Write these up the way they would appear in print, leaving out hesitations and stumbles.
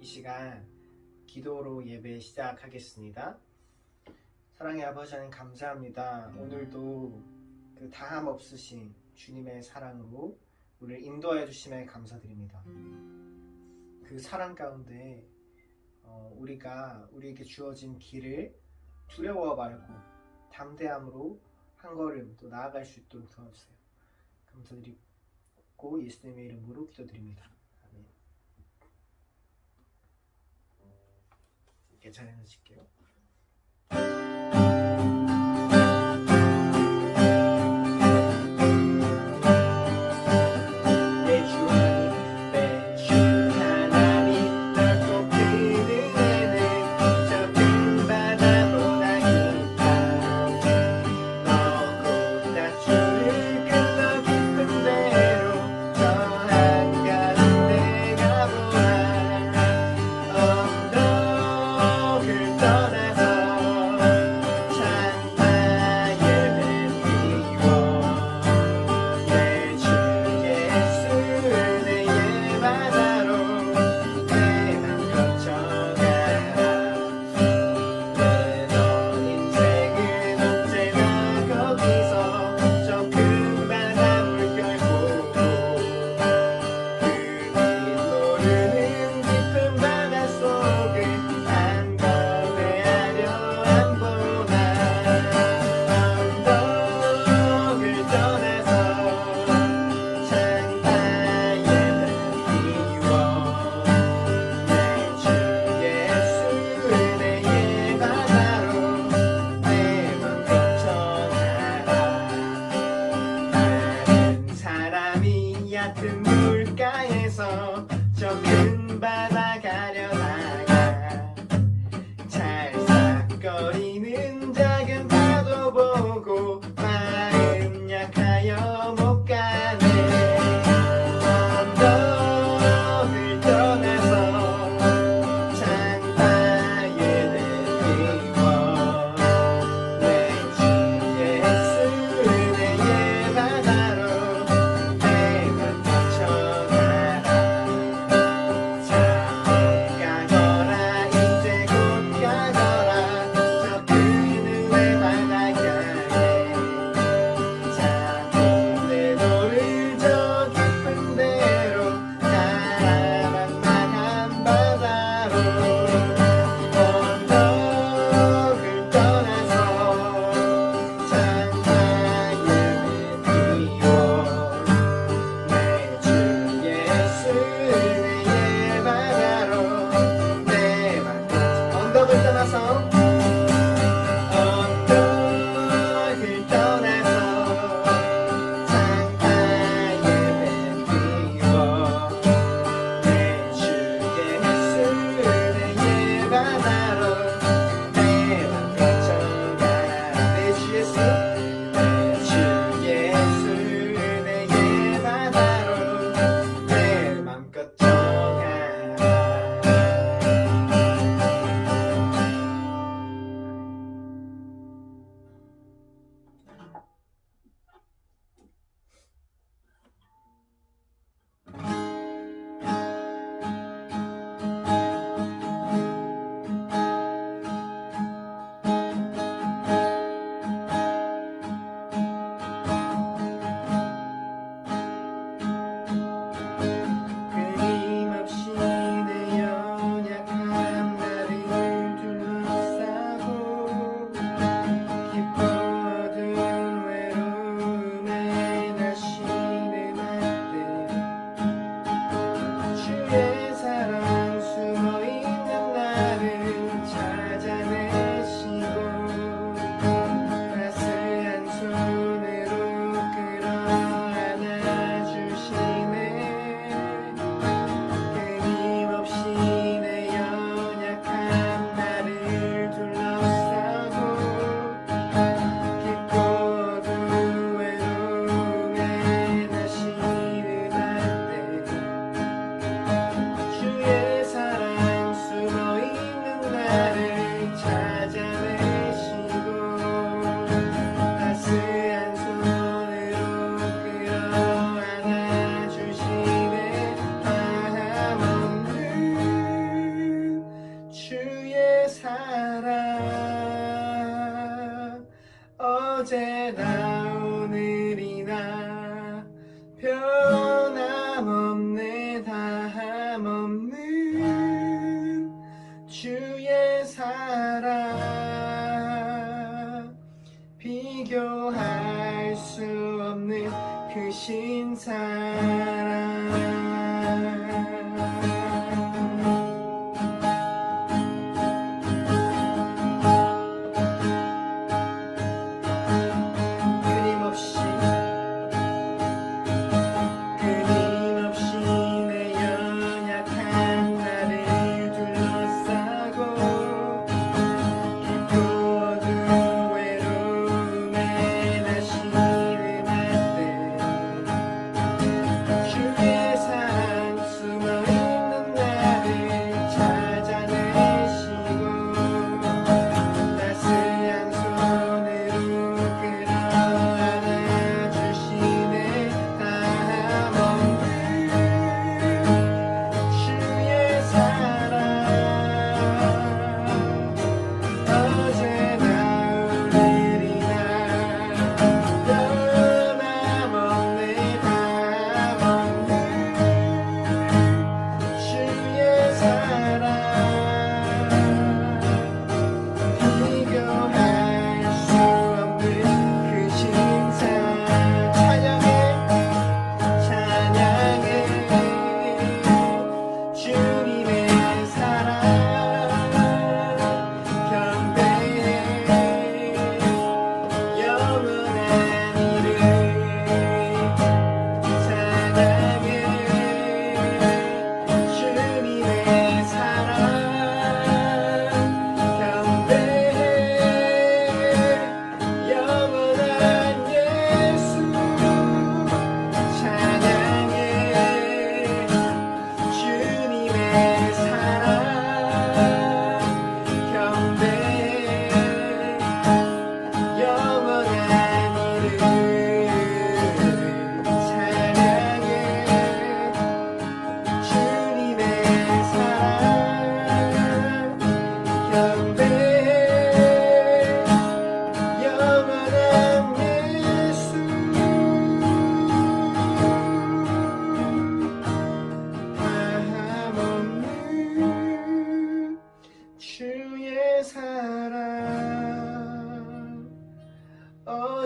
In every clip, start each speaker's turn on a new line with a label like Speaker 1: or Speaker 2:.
Speaker 1: 이 시간 기도로 예배 시작하겠습니다. 사랑의 아버지 하나님 감사합니다. 오늘도 그 다함 없으신 주님의 사랑으로 우리를 인도하여 주심에 감사드립니다. 그 사랑 가운데 우리가 우리에게 주어진 길을 두려워 말고 담대함으로 한 걸음 또 나아갈 수 있도록 도와주세요. 감사드리고 예수님의 이름으로 기도드립니다. 아멘. 이렇게 찬양하실게요. 떠나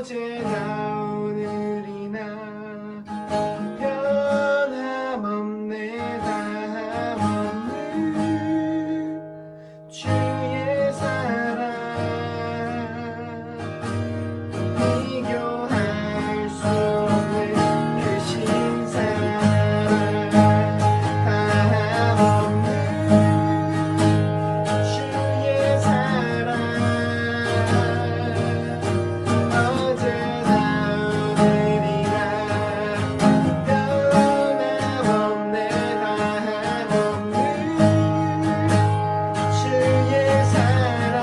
Speaker 1: 어제나 오늘이나 변함없네 다함없는 주의 사랑 비교할 수 없는 그 신사랑 다함없는 주의 사랑 어제나 오늘이나 변함없네 다함없는 주의 사랑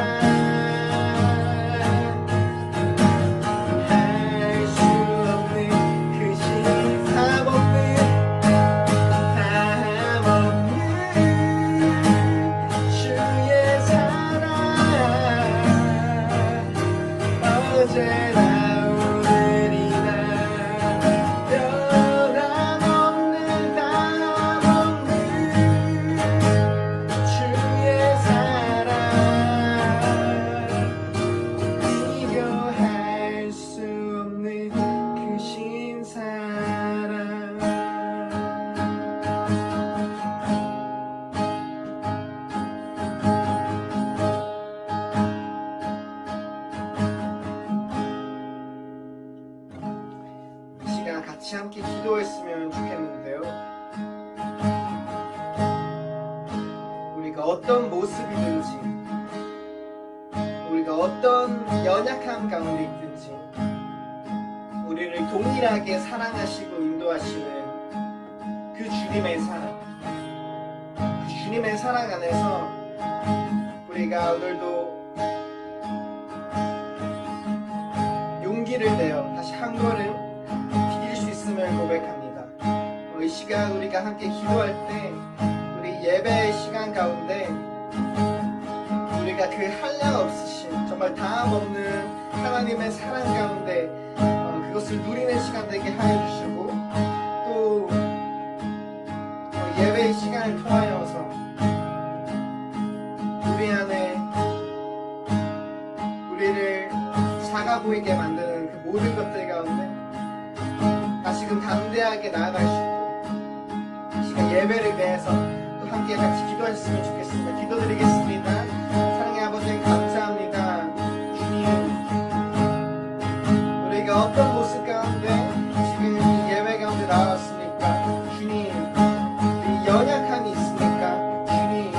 Speaker 1: 할 수 없는 그 다함없는 주의 사랑 어제나 오늘이나 변함없는 다함없는 주의 사랑 비교할 수 없는 그 신사랑 이 시간 같이 함께 기도했으면 좋겠는데요. 우리가 어떤 모습이든지, 우리가 어떤 연약함 가운데 있든지, 우리를 동일하게 사랑하시고 인도하시는 그 주님의 사랑, 그 주님의 사랑 안에서 우리가 오늘도 용기를 내어 다시 한 걸음 디딜 수 있음을 고백합니다. 이 시간 우리가 함께 기도할 때 우리 예배의 시간 가운데 우리가 그 한량 없으신 정말 다함 없는 하나님의 사랑 가운데 그것을 누리는 시간 되게 하여 주시고 또 예배의 시간을 통하여서 우리 안에 우리를 작아 보이게 만드는 그 모든 것들 가운데 다시금 담대하게 나아갈 수 있고 이 시간 예배를 위해서 또 함께 같이 기도하셨으면 좋겠습니다. 기도드리겠습니다. 사랑의 아버지 감사합니다. 주님, 우리가 어떤 모습 가운데 지금 이 예배 가운데 나왔습니까? 주님, 우리 연약함이 있습니까? 주님,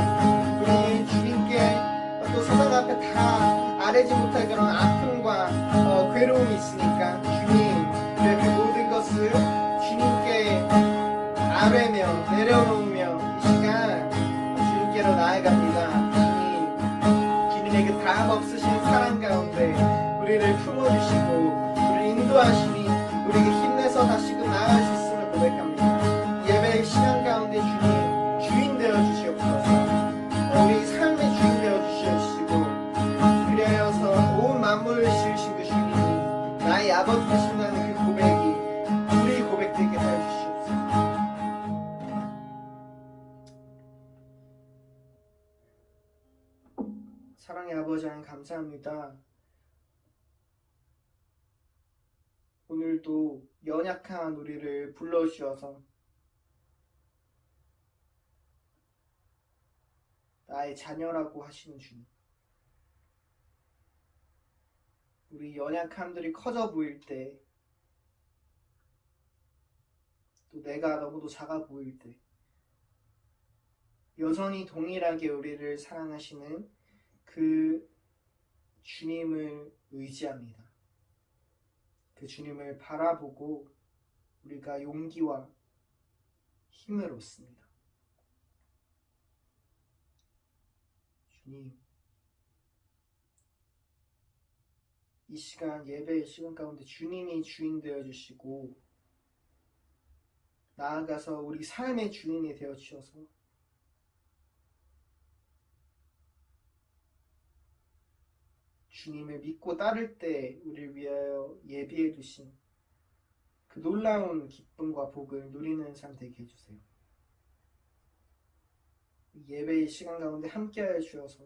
Speaker 1: 우리 주님께 또 세상 앞에 다 아뢰지 못할 그런 아픔과 괴로움이 있으니까 주님, 우리의 그 모든 것을 주님께 아뢰며 내려놓으며 이 시간 주님께로 나아갑니다. 주님, 주님의 그 다함 없으신 사랑 가운데 우리를 품어주시고 우리를 인도하시니 우리에게 힘내서 다시금 나아갈 수 있음을 고백합니다. 예배의 시간 가운데 주님 주인 되어 주시옵소서. 우리 삶의 주인 되어 주시옵시고 그리하여서 온 만물을 지으신 그 주님이 나의 아버지 되신다는 그 고백이 우리 고백 되게 하여 주시옵소서. 사랑의 아버지 하나님 감사합니다. 오늘도 연약한 우리를 불러주셔서 나의 자녀라고 하시는 주님, 우리 연약함들이 커져 보일 때, 또 내가 너무도 작아 보일 때 여전히 동일하게 우리를 사랑하시는 그 주님을 의지합니다. 그 주님을 바라보고 우리가 용기와 힘을 얻습니다. 주님, 이 시간 예배의 시간 가운데 주님이 주인 되어 주시고 나아가서 우리 삶의 주인이 되어 주셔서 주님을 믿고 따를 때 우리를 위하여 예비해 두신 그 놀라운 기쁨과 복을 누리는 삶 되게 해주세요. 예배의 시간 가운데 함께하여 주셔서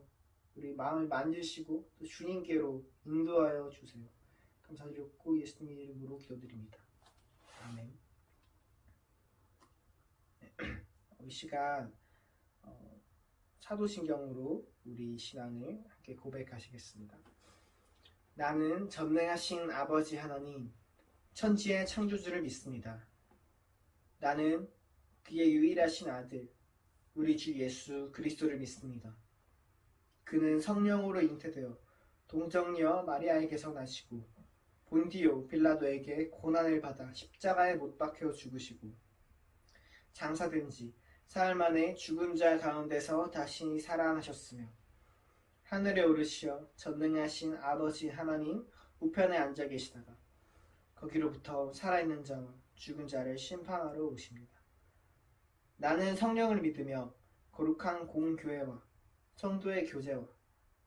Speaker 1: 우리 마음을 만지시고 또 주님께로 인도하여 주세요. 감사드렸고 예수님의 이름으로 기도드립니다. 아멘. 이 시간 사도신경으로 우리 신앙을 함께 고백하시겠습니다. 나는 전능하신 아버지 하나님, 천지의 창조주를 믿습니다. 나는 그의 유일하신 아들, 우리 주 예수 그리스도를 믿습니다. 그는 성령으로 잉태되어 동정녀 마리아에게서 나시고 본디오 빌라도에게 고난을 받아 십자가에 못 박혀 죽으시고 장사된 지 사흘 만에 죽은 자 가운데서 다시 살아나셨으며 하늘에 오르시어 전능하신 아버지 하나님 우편에 앉아 계시다가 거기로부터 살아있는 자와 죽은 자를 심판하러 오십니다. 나는 성령을 믿으며 거룩한 공교회와 성도의 교제와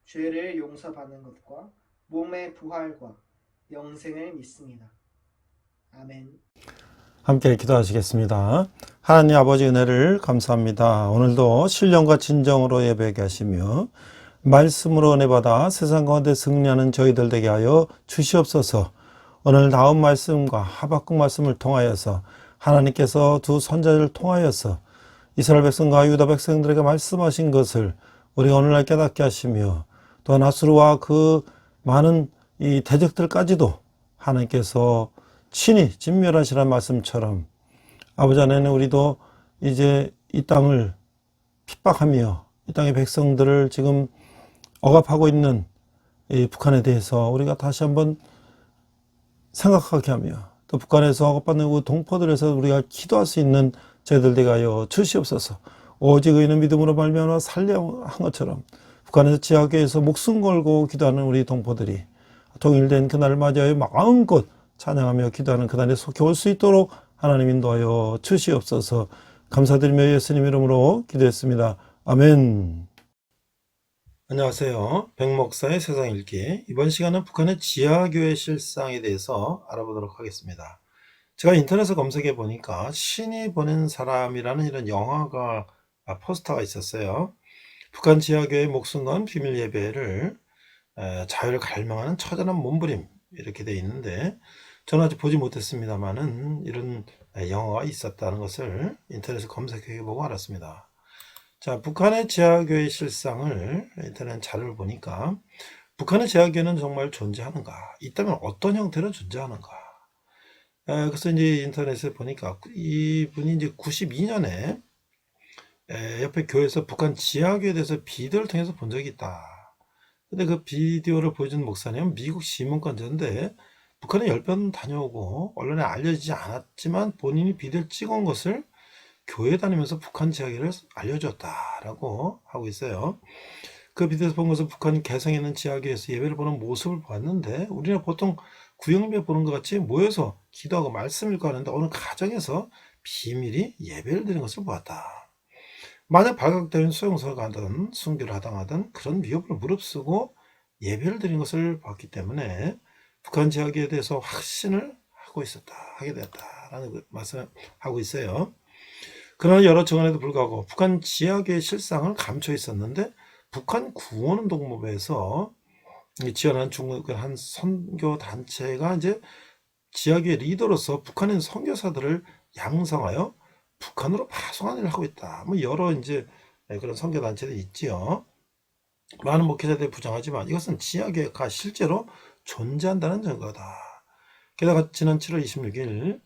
Speaker 1: 죄를 용서받는 것과 몸의 부활과 영생을 믿습니다. 아멘.
Speaker 2: 함께 기도하시겠습니다. 하나님 아버지 은혜를 감사합니다. 오늘도 신령과 진정으로 예배하게 하시며 말씀으로 은혜 받아 세상 가운데 승리하는 저희들 되게 하여 주시옵소서. 오늘 나온 말씀과 하박국 말씀을 통하여서 하나님께서 두 선자를 통하여서 이스라엘 백성과 유다 백성들에게 말씀하신 것을 우리가 오늘날 깨닫게 하시며 또한 아수르와 그 많은 이 대적들까지도 하나님께서 친히 진멸하시라는 말씀처럼 아버지 안에는 우리도 이제 이 땅을 핍박하며 이 땅의 백성들을 지금 억압하고 있는 이 북한에 대해서 우리가 다시 한번 생각하게 하며 또 북한에서 억압받는 그 동포들에서 우리가 기도할 수 있는 저희들 되게 하여 주시옵소서. 오직 의인은 믿음으로 말미암아 살려한 것처럼 북한에서 지하교회에서 목숨 걸고 기도하는 우리 동포들이 통일된 그날을 맞이하여 마음껏 찬양하며 기도하는 그날에 속해 올 수 있도록 하나님 인도하여 주시옵소서. 감사드리며 예수님 이름으로 기도했습니다. 아멘. 안녕하세요. 백목사의 세상일기. 이번 시간은 북한의 지하교회 실상에 대해서 알아보도록 하겠습니다. 제가 인터넷에 검색해 보니까 신이 보낸 사람이라는 이런 영화가 포스터가 있었어요. 북한 지하교회 목숨 건 비밀 예배를 자유를 갈망하는 처절한 몸부림 이렇게 돼 있는데 저는 아직 보지 못했습니다만은 이런 영화가 있었다는 것을 인터넷에 검색해 보고 알았습니다. 자, 북한의 지하교회 실상을 인터넷 자료를 보니까 북한의 지하교회는 정말 존재하는가? 있다면 어떤 형태로 존재하는가? 그래서 이제 인터넷에 보니까 이분이 이제 92년에 옆에 교회에서 북한 지하교회에 대해서 비디오를 통해서 본 적이 있다. 근데 그 비디오를 보여준 목사님은 미국 시민권자인데 북한에 10번 다녀오고 언론에 알려지지 않았지만 본인이 비디오를 찍은 것을 교회 다니면서 북한 지하교회를 알려줬다라고 하고 있어요. 그 비디오에서 본 것은 북한 개성에 있는 지하교회에서 예배를 보는 모습을 봤는데 우리는 보통 구역예배 보는 것 같이 모여서 기도하고 말씀 읽고 하는데 어느 가정에서 비밀히 예배를 드리는 것을 보았다. 만약 발각되면 수용소가 하든 순교를 하당하든 그런 위협을 무릅쓰고 예배를 드리는 것을 봤기 때문에 북한 지하교회에 대해서 확신을 하게 되었다라는 말씀하고 있어요. 그러나 여러 증언에도 불구하고 북한 지하교회 실상을 감춰 있었는데 북한 구원운동본부에서 지원하는 중국의 한 선교 단체가 이제 지하교회 리더로서 북한에 있는 선교사들을 양성하여 북한으로 파송하는 일을 하고 있다. 뭐 여러 이제 그런 선교 단체들이 있지요. 많은 목회자들이 부정하지만 이것은 지하교회가 실제로 존재한다는 증거다. 게다가 지난 7월 26일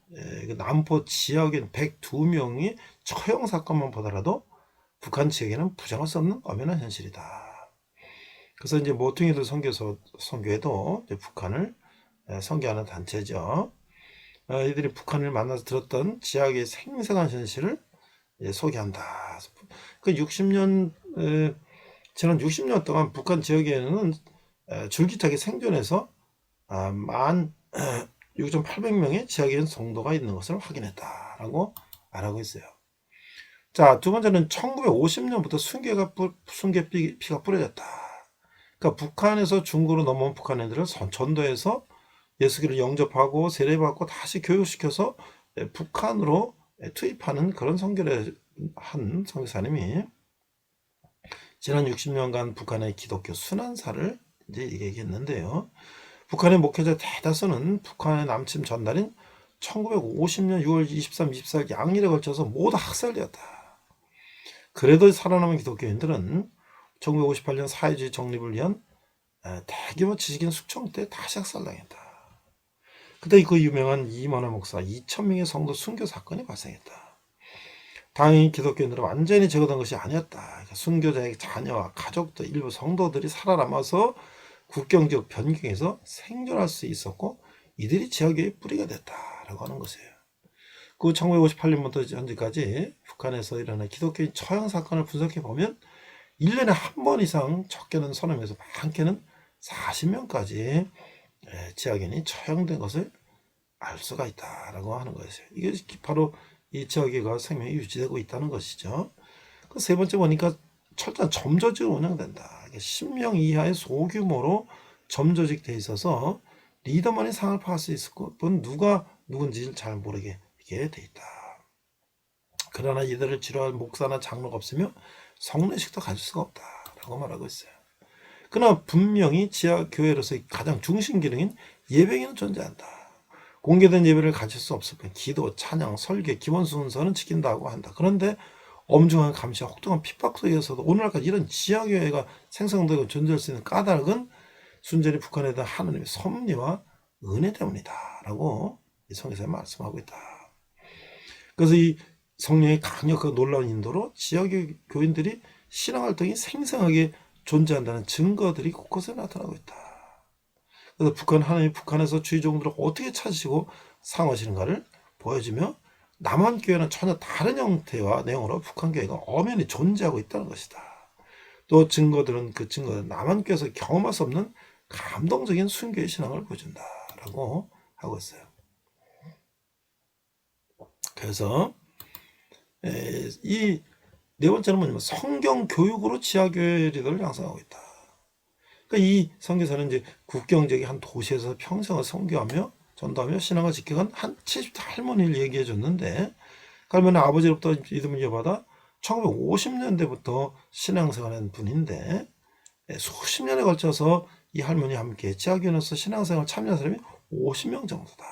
Speaker 2: 남포 지하교회 102명이 처형 사건만 보더라도 북한 지역에는 부정할 수 없는 엄연한 현실이다. 그래서 이제 모퉁이들 선교회도 이제 북한을 선교하는 단체죠. 이들이 북한을 만나서 들었던 지하교회의 생생한 현실을 소개한다. 그 60년 지난 60년 동안 북한 지역에는 줄기차게 생존해서 16,800명의 지하교회 성도가 있는 것을 확인했다라고 말하고 있어요. 자, 두 번째는 1950년부터 순교피가 뿌려졌다. 그러니까 북한에서 중국으로 넘어온 북한 애들을 전도해서 예수기를 영접하고 세례받고 다시 교육시켜서 북한으로 투입하는 그런 선교를 한 선교사님이 지난 60년간 북한의 기독교 순환사를 이제 얘기했는데요. 북한의 목회자 대다수는 북한의 남침 전날인 1950년 6월 23, 24일 양일에 걸쳐서 모두 학살되었다. 그래도 살아남은 기독교인들은 1958년 사회주의 정립을 위한 대규모 지식인 숙청 때 다시 학살당했다. 그때 그 유명한 이만화 목사 2,000명의 성도 순교 사건이 발생했다. 다행히 기독교인들은 완전히 제거된 것이 아니었다. 그러니까 순교자의 자녀와 가족들, 일부 성도들이 살아남아서 국경 지역 변경에서 생존할 수 있었고 이들이 지하교회의 뿌리가 됐다라고 하는 것이에요. 그 1958년부터 현재까지 북한에서 일어난 기독교인 처형 사건을 분석해 보면 1년에 한 번 이상 적게는 서너 명에서 많게는 40명까지 지하교인이 처형된 것을 알 수가 있다라고 하는 것이에요. 이게 바로 이 지하교회가 생명이 유지되고 있다는 것이죠. 그 세 번째 보니까 철저한 점조직으로 운영된다. 10명 이하의 소규모로 점조직돼 있어서 리더만이 상을 파할 수 있을 뿐 누가 누군지를 잘 모르게 돼 있다. 그러나 이들을 지도할 목사나 장로가 없으며 성례식도 가질 수가 없다라고 말하고 있어요. 그러나 분명히 지하교회로서의 가장 중심 기능인 예배기는 존재한다. 공개된 예배를 가질 수 없을 뿐 기도, 찬양, 설교, 기본 순서는 지킨다고 한다. 그런데 엄중한 감시와 혹독한 핍박 속에서도 오늘날까지 이런 지하교회가 생성되고 존재할 수 있는 까닭은 순전히 북한에 대한 하나님의 섭리와 은혜 때문이다라고 이 성경에서 말씀하고 있다. 그래서 이 성령의 강력하고 놀라운 인도로 지하교인들이 신앙활동이 생생하게 존재한다는 증거들이 곳곳에 나타나고 있다. 그래서 하나님이 북한에서 주의 종들을 어떻게 찾으시고 사용하시는가를 보여주며 남한교회는 전혀 다른 형태와 내용으로 북한교회가 엄연히 존재하고 있다는 것이다. 또 그 증거는 남한교회에서 경험할 수 없는 감동적인 순교의 신앙을 보여준다라고 하고 있어요. 그래서 이 네 번째는 뭐냐면 성경 교육으로 지하교회 리더를 양성하고 있다. 그러니까 이 선교사는 이제 국경 지역의 한 도시에서 평생을 선교하며 전도하며 신앙을 지켜간 한 70대 할머니를 얘기해 줬는데 할머니 아버지로부터 믿음을 이어받아 1950년대부터 신앙생활한 분인데 수십 년에 걸쳐서 이 할머니와 함께 지하교회에서 신앙생활 참여한 사람이 50명 정도다.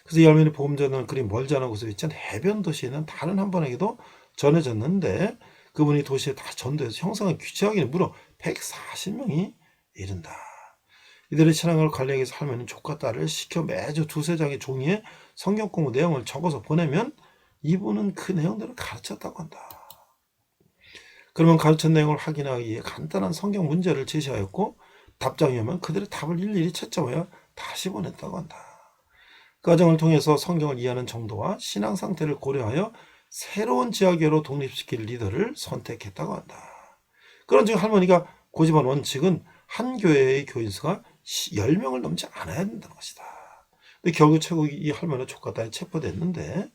Speaker 2: 그래서 이 할머니 복음 전하는 그리 멀지 않은 곳에 위치한 해변 도시에 있는 다른 한 분에게도 전해졌는데 그분이 도시에 다 전도해서 형성한 지하교회는 무려 140명이 이른다. 이들의 신앙을 관리하기 위해서 할머니는 조카 딸을 시켜 매주 두세 장의 종이에 성경 공부 내용을 적어서 보내면 이분은 그 내용들을 가르쳤다고 한다. 그러면 가르친 내용을 확인하기 위해 간단한 성경 문제를 제시하였고 답장이 오면 그들의 답을 일일이 채점하여 다시 보냈다고 한다. 그 과정을 통해서 성경을 이해하는 정도와 신앙 상태를 고려하여 새로운 지하교회로 독립시킬 리더를 선택했다고 한다. 그런즉 할머니가 고집한 원칙은 한 교회의 교인 수가 10명을 넘지 않아야 된다는 것이다. 근데 결국 최고 이 할머니가 조카 딸이 체포됐는데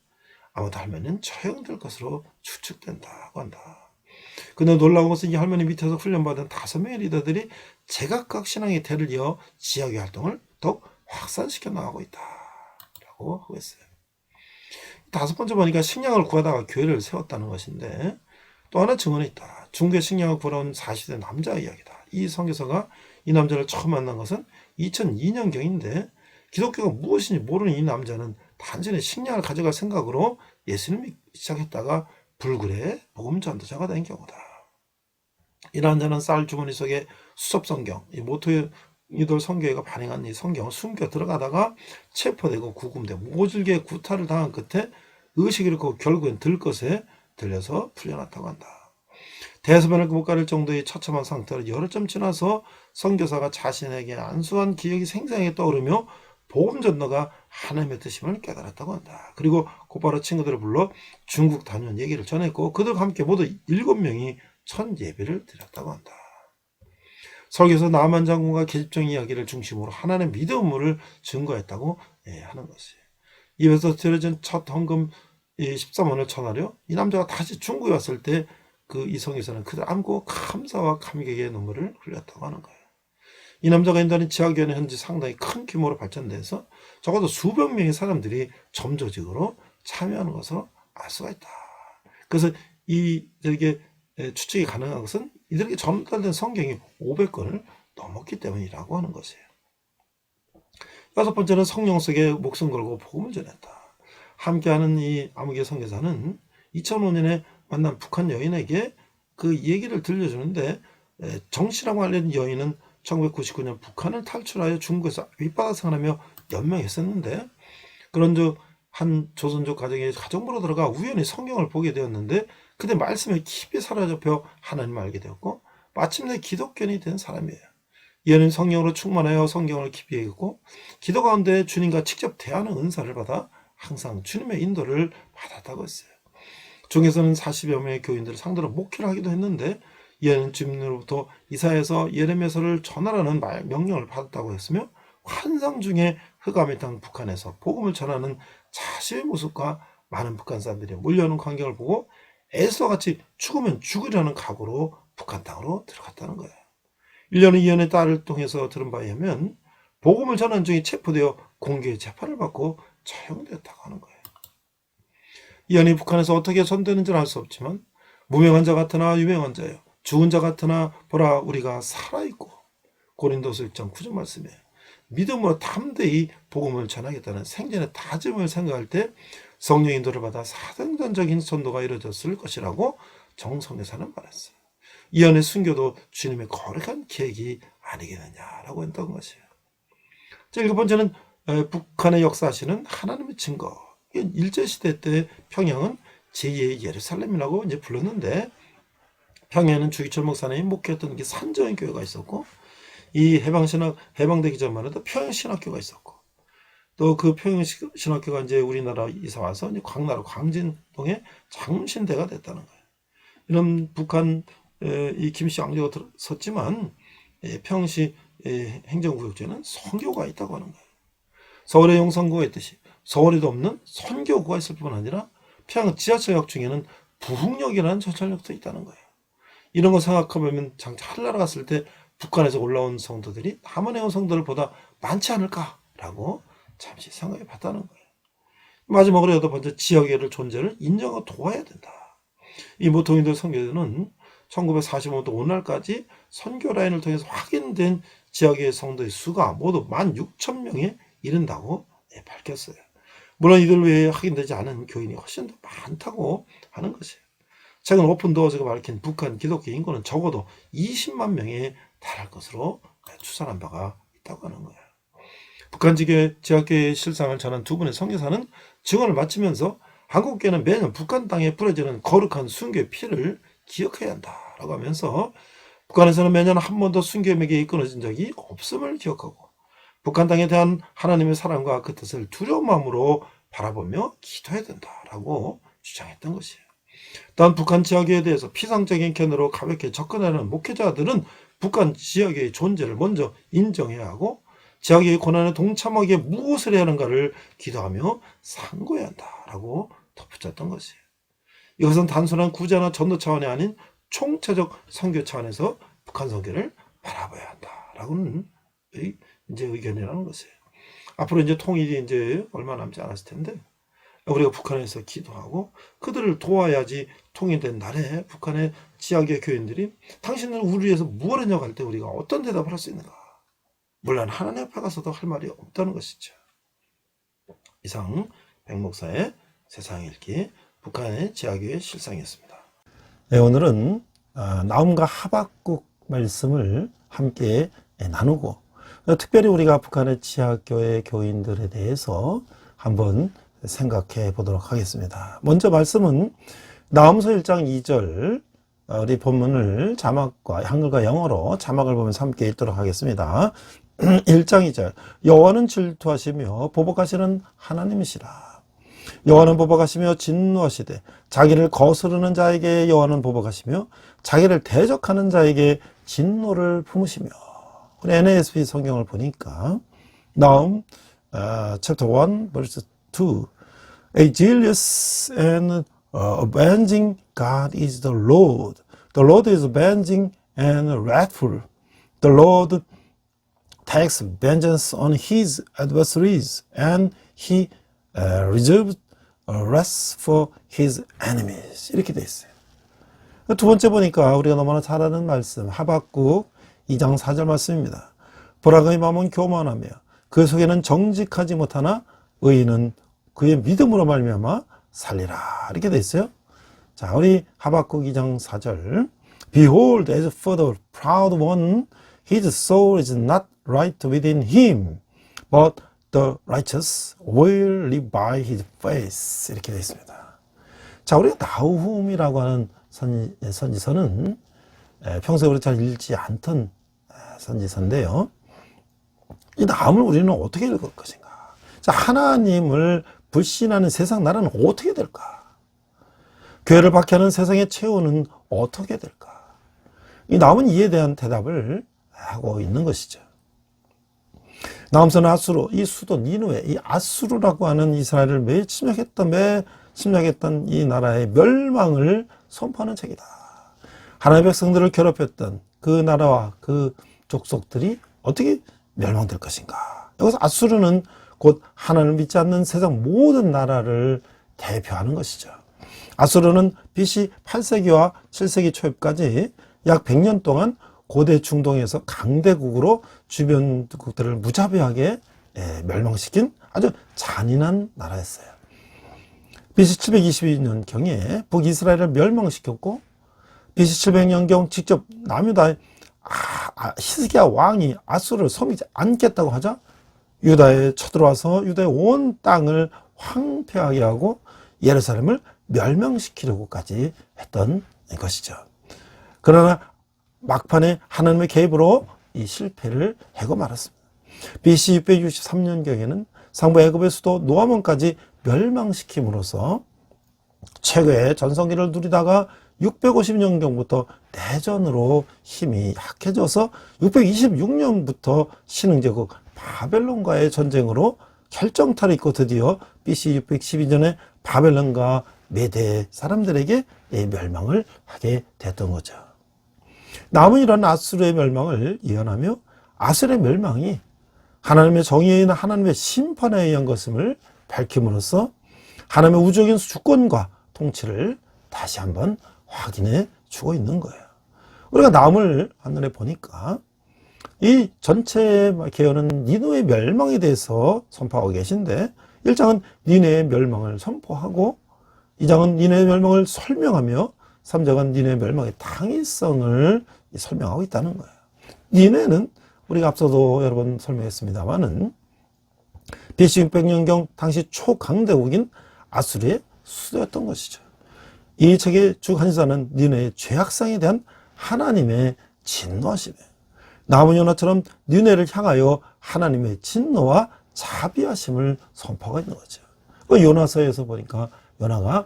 Speaker 2: 아마도 할머니는 처형될 것으로 추측된다고 한다. 근데 놀라운 것은 이 할머니 밑에서 훈련받은 5명의 리더들이 제각각 신앙의 대를 이어 지하교회 활동을 더욱 확산시켜 나가고 있다라고 하고 있어요. 5번째 보니까 식량을 구하다가 교회를 세웠다는 것인데 또 하나 증언이 있다. 중국에 식량을 구하러 온 40대 남자의 이야기다. 이 선교사가 이 남자를 처음 만난 것은 2002년경인데 기독교가 무엇인지 모르는 이 남자는 단순히 식량을 가져갈 생각으로 예수님을 믿기 시작했다가 불굴의 복음 전도자가 된 경우다. 이 남자는 쌀 주머니 속에 수첩성경, 이 모토이돌 성교회가 발행한 이 성경을 숨겨 들어가다가 체포되고 구금되고 모질게 구타를 당한 끝에 의식을 잃고 결국엔 들것에 들려서 풀려났다고 한다. 대소변을 못 가릴 정도의 처참한 상태로 열흘쯤 지나서 선교사가 자신에게 안수한 기억이 생생하게 떠오르며 복음 전도가 하나님의 뜻임을 깨달았다고 한다. 그리고 곧바로 친구들을 불러 중국 다녀온 얘기를 전했고 그들과 함께 모두 7명이 첫 예배를 드렸다고 한다. 설교에서 나만 장군과 계집종 이야기를 중심으로 하나님의 믿음을 증거했다고 하는 것이에요. 입에서 드려진 첫 헌금 13원을 전하려 이 남자가 다시 중국에 왔을 때 그 이성에서는 그들 안고 감사와 감격의 눈물을 흘렸다고 하는 거예요. 이 남자가 인도하는 지하교회는 현재 상당히 큰 규모로 발전돼서 적어도 수백 명의 사람들이 점조직으로 참여하는 것으로 알 수가 있다. 그래서 이들에게 추측이 가능한 것은 이들에게 전달된 성경이 500권을 넘었기 때문이라고 하는 것이에요. 여섯 번째는 성령 속에 목숨 걸고 복음을 전했다. 함께하는 이 암흑의 선교사는 2005년에 만난 북한 여인에게 그 얘기를 들려주는데, 정씨라고 알려진 여인은 1999년 북한을 탈출하여 중국에서 밑바닥 생활하며 연명했었는데, 그런 한 조선족 가정의 가정부로 들어가 우연히 성경을 보게 되었는데, 그때 말씀에 깊이 사로잡혀 하나님을 알게 되었고 마침내 기독교인이 된 사람이에요. 이어는 성령으로 충만하여 성경을 깊이 읽고 기도 가운데 주님과 직접 대하는 은사를 받아 항상 주님의 인도를 받았다고 했어요. 중에서는 40여 명의 교인들을 상대로 목회를 하기도 했는데, 이어는 주님으로부터 이사야서 예레미야서를 전하라는 명령을 받았다고 했으며, 환상 중에 흑암의 땅 북한에서 복음을 전하는 자신의 모습과 많은 북한 사람들이 몰려오는 광경을 보고 에스더와 같이 죽으면 죽으려는 각오로 북한 땅으로 들어갔다는 거예요. 1년의 이연의 딸을 통해서 들은 바에 의하면 복음을 전하는 중에 체포되어 공개의 재판을 받고 처형되었다고 하는 거예요. 이연이 북한에서 어떻게 전되는지는 알 수 없지만 무명한 자 같으나 유명한 자요, 죽은 자 같으나 보라 우리가 살아있고, 고린도서 1장 9절 말씀에 믿음으로 담대히 복음을 전하겠다는 생전의 다짐을 생각할 때 성령 인도를 받아 사등전적인 전도가 이루어졌을 것이라고 정성대사는 말했어요. 이연의 순교도 주님의 거룩한 계획이 아니겠느냐라고 했던 것이에요. 일곱 번째는 북한의 역사하시는 하나님의 증거. 일제시대 때 평양은 제2의 예루살렘이라고 이제 불렀는데, 평양에는 주기철 목사님이 목회했던 게 산정의 교회가 있었고, 이 해방되기 전만 해도 평양신학교가 있었고, 또 그 평양신학교가 이제 우리나라 이사 와서 이제 광나라 광진동에 장신대가 됐다는 거예요. 이런 북한 이 김씨 왕조가 섰지만 평시 행정구역제는 선교가 있다고 하는 거예요. 서울의 용산구가 있듯이 서울에도 없는 선교구가 있을 뿐 아니라 평양 지하철역 중에는 부흥역이라는 전철역도 있다는 거예요. 이런 거 생각해보면 장차 하늘나라 갔을 때 북한에서 올라온 성도들이 남한에 온 성도들보다 많지 않을까라고 잠시 생각해 봤다는 거예요. 마지막으로 여덟 번째, 지역의 존재를 인정하고 도와야 된다. 이 모통인도 선교회는 1945년부터 오늘까지 선교 라인을 통해서 확인된 지역의 성도의 수가 모두 16,000명에 이른다고 밝혔어요. 물론 이들 외에 확인되지 않은 교인이 훨씬 더 많다고 하는 것이에요. 최근 오픈도어즈가 밝힌 북한 기독교 인구는 적어도 20만 명에 달할 것으로 추산한 바가 있다고 하는 거예요. 북한 지하교회의 실상을 전한 두 분의 선교사는 증언을 마치면서 한국교회는 매년 북한 땅에 뿌려지는 거룩한 순교의 피를 기억해야 한다라고 하면서, 북한에서는 매년 한 번도 순교에게 끊어진 적이 없음을 기억하고 북한 땅에 대한 하나님의 사랑과 그 뜻을 두려운 마음으로 바라보며 기도해야 된다라고 주장했던 것이에요. 또한 북한 지하교회에 대해서 피상적인 견해로 가볍게 접근하는 목회자들은 북한 지하교회의 존재를 먼저 인정해야 하고, 지하교회의 고난에 동참하기에 무엇을 해야 하는가를 기도하며 상고해야 한다라고 덧붙였던 것이에요. 이것은 단순한 구제나 전도 차원이 아닌 총체적 선교 차원에서 북한 선교를 바라봐야 한다라고는 이제 의견이라는 것이에요. 앞으로 이제 통일이 이제 얼마 남지 않았을 텐데, 우리가 북한에서 기도하고 그들을 도와야지 통일된 날에 북한의 지하교회 교인들이 당신들은 우리 위해서 무엇을 했냐고 할 때 우리가 어떤 대답을 할 수 있는가? 물론 하나님 앞에 가서도 할 말이 없다는 것이죠. 이상 백목사의 세상 읽기 북한의 지하교회 실상이었습니다. 네, 오늘은 나움과 하박국 말씀을 함께 나누고, 특별히 우리가 북한의 지하교회 교인들에 대해서 한번 생각해 보도록 하겠습니다. 먼저 말씀은 나움서 1장 2절, 우리 본문을 자막과 한글과 영어로 자막을 보면서 함께 읽도록 하겠습니다. 1장 2절, 여호와는 질투하시며 보복하시는 하나님이시라. 여호와는 보복하시며 진노하시되 자기를 거스르는 자에게 여호와는 보복하시며 자기를 대적하는 자에게 진노를 품으시며. 우리 NASB 성경을 보니까 Nahum chapter 1 verse 2, A jealous and avenging God is the Lord. The Lord is avenging and wrathful. The Lord takes vengeance on his adversaries and he reserves wrath for his enemies. 이렇게 돼 있어요. 두 번째 보니까 우리가 너무나 잘 아는 말씀, 하박국 2장 4절 말씀입니다. 보라 그의 마음은 교만하며 그 속에는 정직하지 못하나 의인은 그의 믿음으로 말미암아 살리라. 이렇게 돼 있어요. 자, 우리 하박국 2장 4절. Behold, as for the proud one, his soul is not right within him, but the righteous will live by his faith. 이렇게 되어 있습니다. 자, 우리가 나훔이라고 하는 선지서는 평소에 우리 잘 읽지 않던 선지서인데요. 이 나훔을 우리는 어떻게 읽을 것인가? 자, 하나님을 불신하는 세상 나라는 어떻게 될까? 교회를 박해하는 세상의 최후는 어떻게 될까? 이 나훔은 이에 대한 대답을 하고 있는 것이죠. 나훔서는 아수르, 이 수도 니누에, 이 아수르라고 하는 이스라엘을 매일 침략했던 이 나라의 멸망을 선포하는 책이다. 하나님의 백성들을 괴롭혔던 그 나라와 그 족속들이 어떻게 멸망될 것인가? 여기서 아수르는 곧 하나님을 믿지 않는 세상 모든 나라를 대표하는 것이죠. 아수르는 BC 8세기와 7세기 초까지 약 100년 동안 고대 중동에서 강대국으로 주변 국들을 무자비하게 멸망시킨 아주 잔인한 나라였어요. BC 722년경에 북이스라엘을 멸망시켰고 BC 700년경 직접 남유다의 히스기야 왕이 아수르를 섬기지 않겠다고 하자 유다에 쳐들어와서 유다의 온 땅을 황폐하게 하고 예루살렘을 멸망시키려고까지 했던 것이죠. 그러나 막판에 하나님의 개입으로 이 실패를 하고 말았습니다. BC 663년경에는 상부 애굽의 수도 노아몬까지 멸망시킴으로써 최고의 전성기를 누리다가 650년경부터 내전으로 힘이 약해져서 626년부터 신흥제국 바벨론과의 전쟁으로 결정타를 입고 드디어 BC 612년에 바벨론과 메대 사람들에게 멸망을 하게 됐던 거죠. 남은 이런 아수르의 멸망을 예언하며 아수르의 멸망이 하나님의 정의에 있는 하나님의 심판에 의한 것임을 밝힘으로써 하나님의 우주적인 주권과 통치를 다시 한번 확인해 주고 있는 거예요. 우리가 남을 한눈에 보니까 이 전체 계열은 니느웨의 멸망에 대해서 선포하고 계신데 1장은 니느웨의 멸망을 선포하고 2장은 니느웨의 멸망을 설명하며 3장은 니느웨의 멸망의 당위성을 설명하고 있다는 거예요. 니느웨는 우리가 앞서도 여러 번 설명했습니다만은 BC 600년경 당시 초강대국인 아수르의 수도였던 것이죠. 이 책의 주 간지사는 니느웨의 죄악상에 대한 하나님의 진노하심이에요. 나무 요나처럼 니느웨를 향하여 하나님의 진노와 자비하심을 선포하고 있는 거죠. 요나서에서 보니까 요나가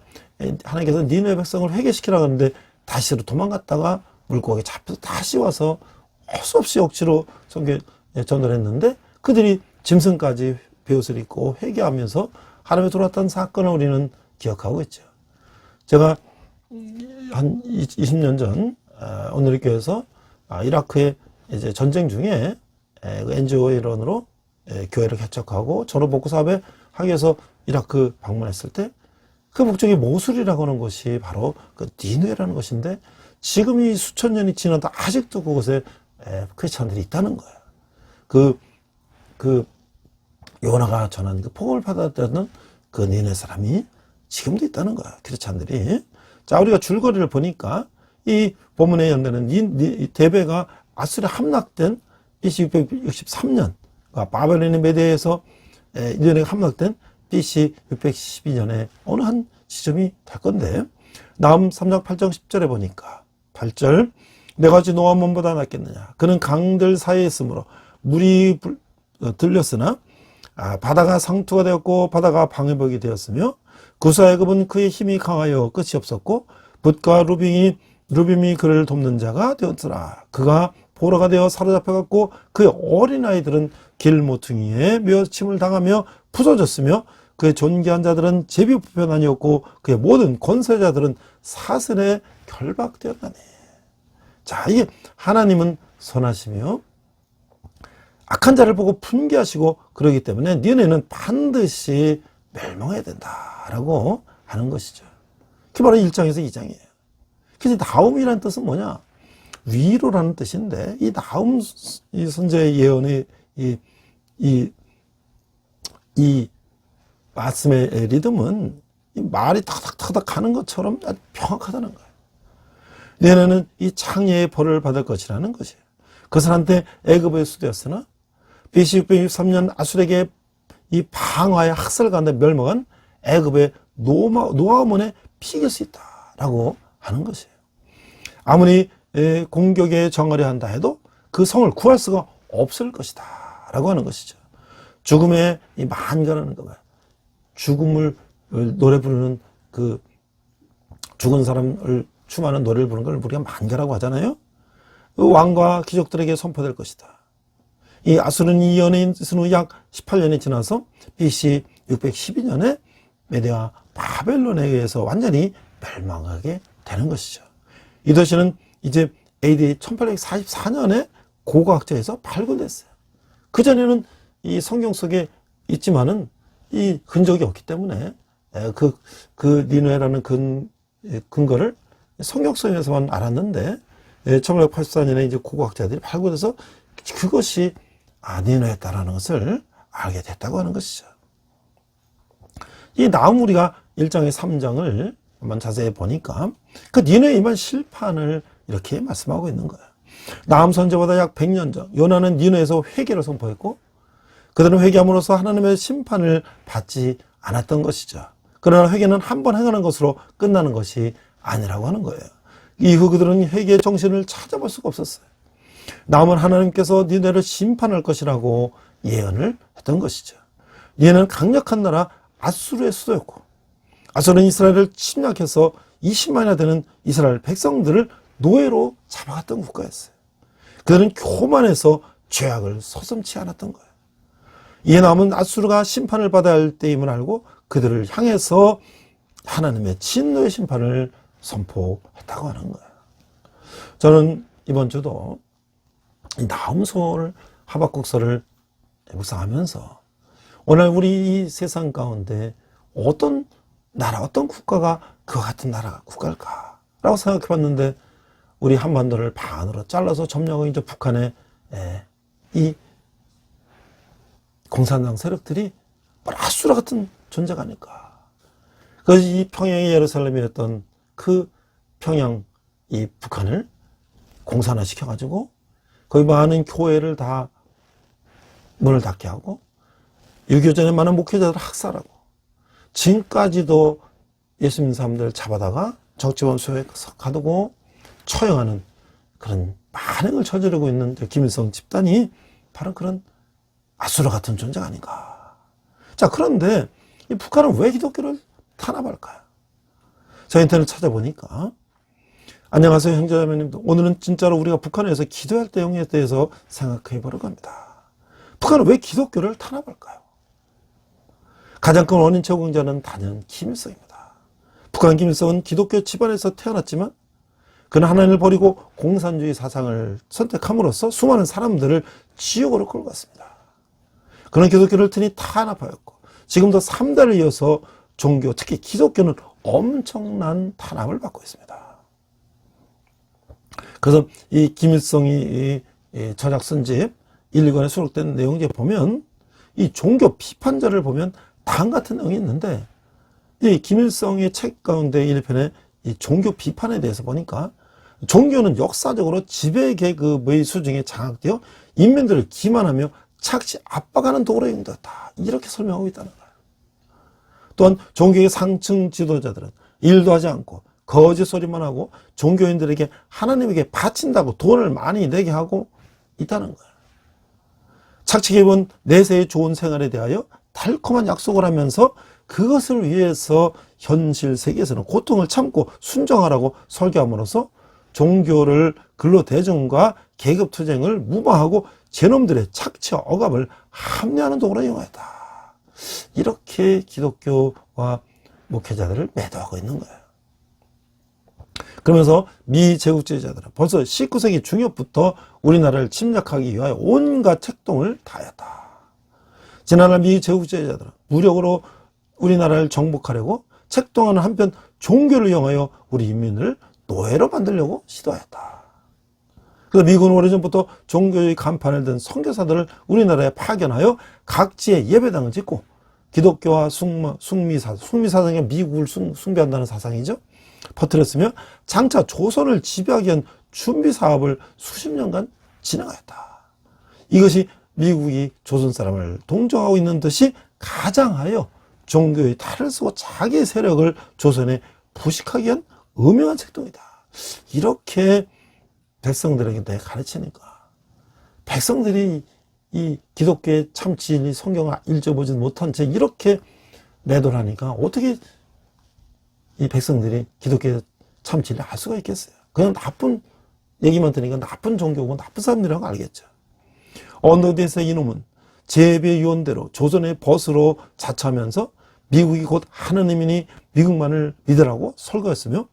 Speaker 2: 하나님께서 니느웨 백성을 회개시키라고 하는데 다시로 도망갔다가 물고기에 잡혀서 다시 와서 할 수 없이 억지로 전도를 했는데 그들이 짐승까지 베옷을 입고 회개하면서 하나님에 돌아왔던 사건을 우리는 기억하고 있죠. 제가 한 20년 전 오늘의 교회에서 이라크의 이제 전쟁 중에 NGO 일원으로 교회를 개척하고 전후복구 사업에 하기 위해서 이라크 방문했을 때 그 목적이 모술이라고 하는 것이 바로 그 니느웨라는 것인데 지금 이 수천 년이 지나도 아직도 그곳에 크리스찬들이 있다는 거예요. 그 요나가 전한 그 복음을 받았다는 그 니느웨 사람이 지금도 있다는 거예요. 크리스찬들이. 자, 우리가 줄거리를 보니까 이 본문에 연대는 대베가 아수르에 함락된 BC 663년, 바벨론의 메대에서 니느웨가 함락된 BC 612년에 어느 한 지점이 될 건데, 나훔 3장 8장 10절에 보니까 8절 내가 어찌 노아몬보다 낫겠느냐. 그는 강들 사이에 있으므로 물이 들렸으나 바다가 상투가 되었고 바다가 방해복이 되었으며 구사 애굽은 그의 힘이 강하여 끝이 없었고 붓과 루빔이 그를 돕는 자가 되었더라. 그가 포로가 되어 사로잡혀갔고 그의 어린아이들은 길 모퉁이에 멸침을 당하며 부서졌으며 그의 존귀한 자들은 제비 불편하니었고 그의 모든 권세자들은 사슬에 결박되었다네. 자, 이게 하나님은 선하시며 악한 자를 보고 분개하시고 그러기 때문에 니느웨는 반드시 멸망해야 된다라고 하는 것이죠. 그게 바로 1장에서 2장이에요. 그래서 나훔이라는 뜻은 뭐냐? 위로라는 뜻인데 이 나훔 이 선지자의 예언의 이 이 말씀의 리듬은 이 말이 탁탁탁탁 가는 것처럼 아주 명확하다는 거예요. 얘네는 이 창녀의 벌을 받을 것이라는 것이에요. 그것한테 애굽의 수도였으나 BC 663년 아수르에게 이 방화의 학살 가운데 멸망한 애굽의 노아문에 비길 수 있다라고 하는 것이에요. 아무리 공격에 정하려 한다 해도 그 성을 구할 수가 없을 것이다 라고 하는 것이죠. 죽음의 이 만가라는 거 봐요. 죽음을 노래 부르는 그 죽은 사람을 추모하는 노래를 부르는 걸 우리가 만가라고 하잖아요. 그 왕과 귀족들에게 선포될 것이다. 이 아수르는 이 연예인 후 약 18년이 지나서 BC 612년에 메대와 바벨론에 의해서 완전히 멸망하게 되는 것이죠. 이 도시는 이제 AD 1844년에 고고학자에서 발굴됐어요. 그전에는 이 성경 속에 있지만은 이 흔적이 없기 때문에 그 니누에라는 근거를 성경 속에서만 알았는데 1884년에 이제 고고학자들이 발굴해서 그것이 니누에였다라는 것을 알게 됐다고 하는 것이죠. 이 다음 우리가 1장의 3장을 한번 자세히 보니까 그 니누에 임한 실판을 이렇게 말씀하고 있는 거예요. 나훔 선지자보다 약 100년 전 요나는 니누에서 회개를 선포했고 그들은 회개함으로써 하나님의 심판을 받지 않았던 것이죠. 그러나 회개는 한 번 행하는 것으로 끝나는 것이 아니라고 하는 거예요. 이후 그들은 회개의 정신을 찾아볼 수가 없었어요. 나훔은 하나님께서 니누에를 심판할 것이라고 예언을 했던 것이죠. 니누에는 강력한 나라 아수르의 수도였고 아수르는 이스라엘을 침략해서 20만이나 되는 이스라엘 백성들을 노예로 잡아갔던 국가였어요. 그들은 교만해서 죄악을 서슴지 않았던 거예요. 이에 남은 아수르가 심판을 받아야 할 때임을 알고 그들을 향해서 하나님의 진노의 심판을 선포했다고 하는 거예요. 저는 이번 주도 나훔서를 하박국서를 묵상하면서 오늘 우리 이 세상 가운데 어떤 나라, 어떤 국가가 그와 같은 나라, 국가일까라고 생각해 봤는데 우리 한반도를 반으로 잘라서 점령한 이제 북한의 이 공산당 세력들이 아수라 같은 존재가 아닐까. 그래서 이 평양의 예루살렘이었던 그 평양 이 북한을 공산화 시켜가지고 거기 많은 교회를 다 문을 닫게 하고 유교전에 많은 목회자들을 학살하고 지금까지도 예수 믿는 사람들을 잡아다가 정치범수에 가두고 처형하는 그런 만행을 저지르고 있는 김일성 집단이 바로 그런 아수라 같은 존재가 아닌가. 자, 그런데 이 북한은 왜 기독교를 탄압할까요? 저 인터넷 찾아보니까 안녕하세요 형제자매님도 오늘은 진짜로 우리가 북한에서 기도할 때 영역에 대해서 생각해 보려고 합니다. 북한은 왜 기독교를 탄압할까요? 가장 큰 원인 제공자는 단연 김일성입니다. 북한 김일성은 기독교 집안에서 태어났지만 그는 하나님을 버리고 공산주의 사상을 선택함으로써 수많은 사람들을 지옥으로 끌고 갔습니다. 그는 기독교를 흔히 탄압하였고 지금도 3대를 이어서 종교, 특히 기독교는 엄청난 탄압을 받고 있습니다. 그래서 이 김일성이 저작 선집 1, 2권에 수록된 내용에 보면 이 종교 비판자를 보면 다음 같은 내용이 있는데 이 김일성의 책 가운데 1편에 이 종교 비판에 대해서 보니까 종교는 역사적으로 지배 계급의 수중에 장악되어 인민들을 기만하며 착시 압박하는 도구로 이용되었다. 이렇게 설명하고 있다는 거예요. 또한 종교의 상층 지도자들은 일도 하지 않고 거짓 소리만 하고 종교인들에게 하나님에게 바친다고 돈을 많이 내게 하고 있다는 거예요. 착취 기본 내세의 좋은 생활에 대하여 달콤한 약속을 하면서 그것을 위해서 현실 세계에서는 고통을 참고 순종하라고 설교함으로써 종교를 근로대전과 계급투쟁을 무마하고 제놈들의 착취와 억압을 합리화하는 도구로 이용하였다. 이렇게 기독교와 목회자들을 매도하고 있는 거예요. 그러면서 미제국주의자들은 벌써 19세기 중엽부터 우리나라를 침략하기 위하여 온갖 책동을 다하였다. 지난날 미제국주의자들은 무력으로 우리나라를 정복하려고 책동하는 한편 종교를 이용하여 우리 인민을 노예로 만들려고 시도하였다. 그래서 미국은 오래전부터 종교의 간판을 든 선교사들을 우리나라에 파견하여 각지에 예배당을 짓고 기독교와 숙미사상이 미국을 숭배한다는 사상이죠. 퍼뜨렸으며 장차 조선을 지배하기 위한 준비사업을 수십 년간 진행하였다. 이것이 미국이 조선 사람을 동정하고 있는 듯이 가장하여 종교의 탈을 쓰고 자기 세력을 조선에 부식하기 위한 음흉한 책동이다. 이렇게 백성들에게 내가 가르치니까 백성들이 이 기독교의 참 진리 성경을 읽어보지 못한 채 이렇게 내돌하니까 어떻게 이 백성들이 기독교의 참 진리를 알 수가 있겠어요. 그냥 나쁜 얘기만 들으니까 나쁜 종교고 나쁜 사람들이라고 알겠죠. 언더디에서 이놈은 제비의 유언대로 조선의 벗으로 자처하면서 미국이 곧 하느님이니 미국만을 믿으라고 설거했으며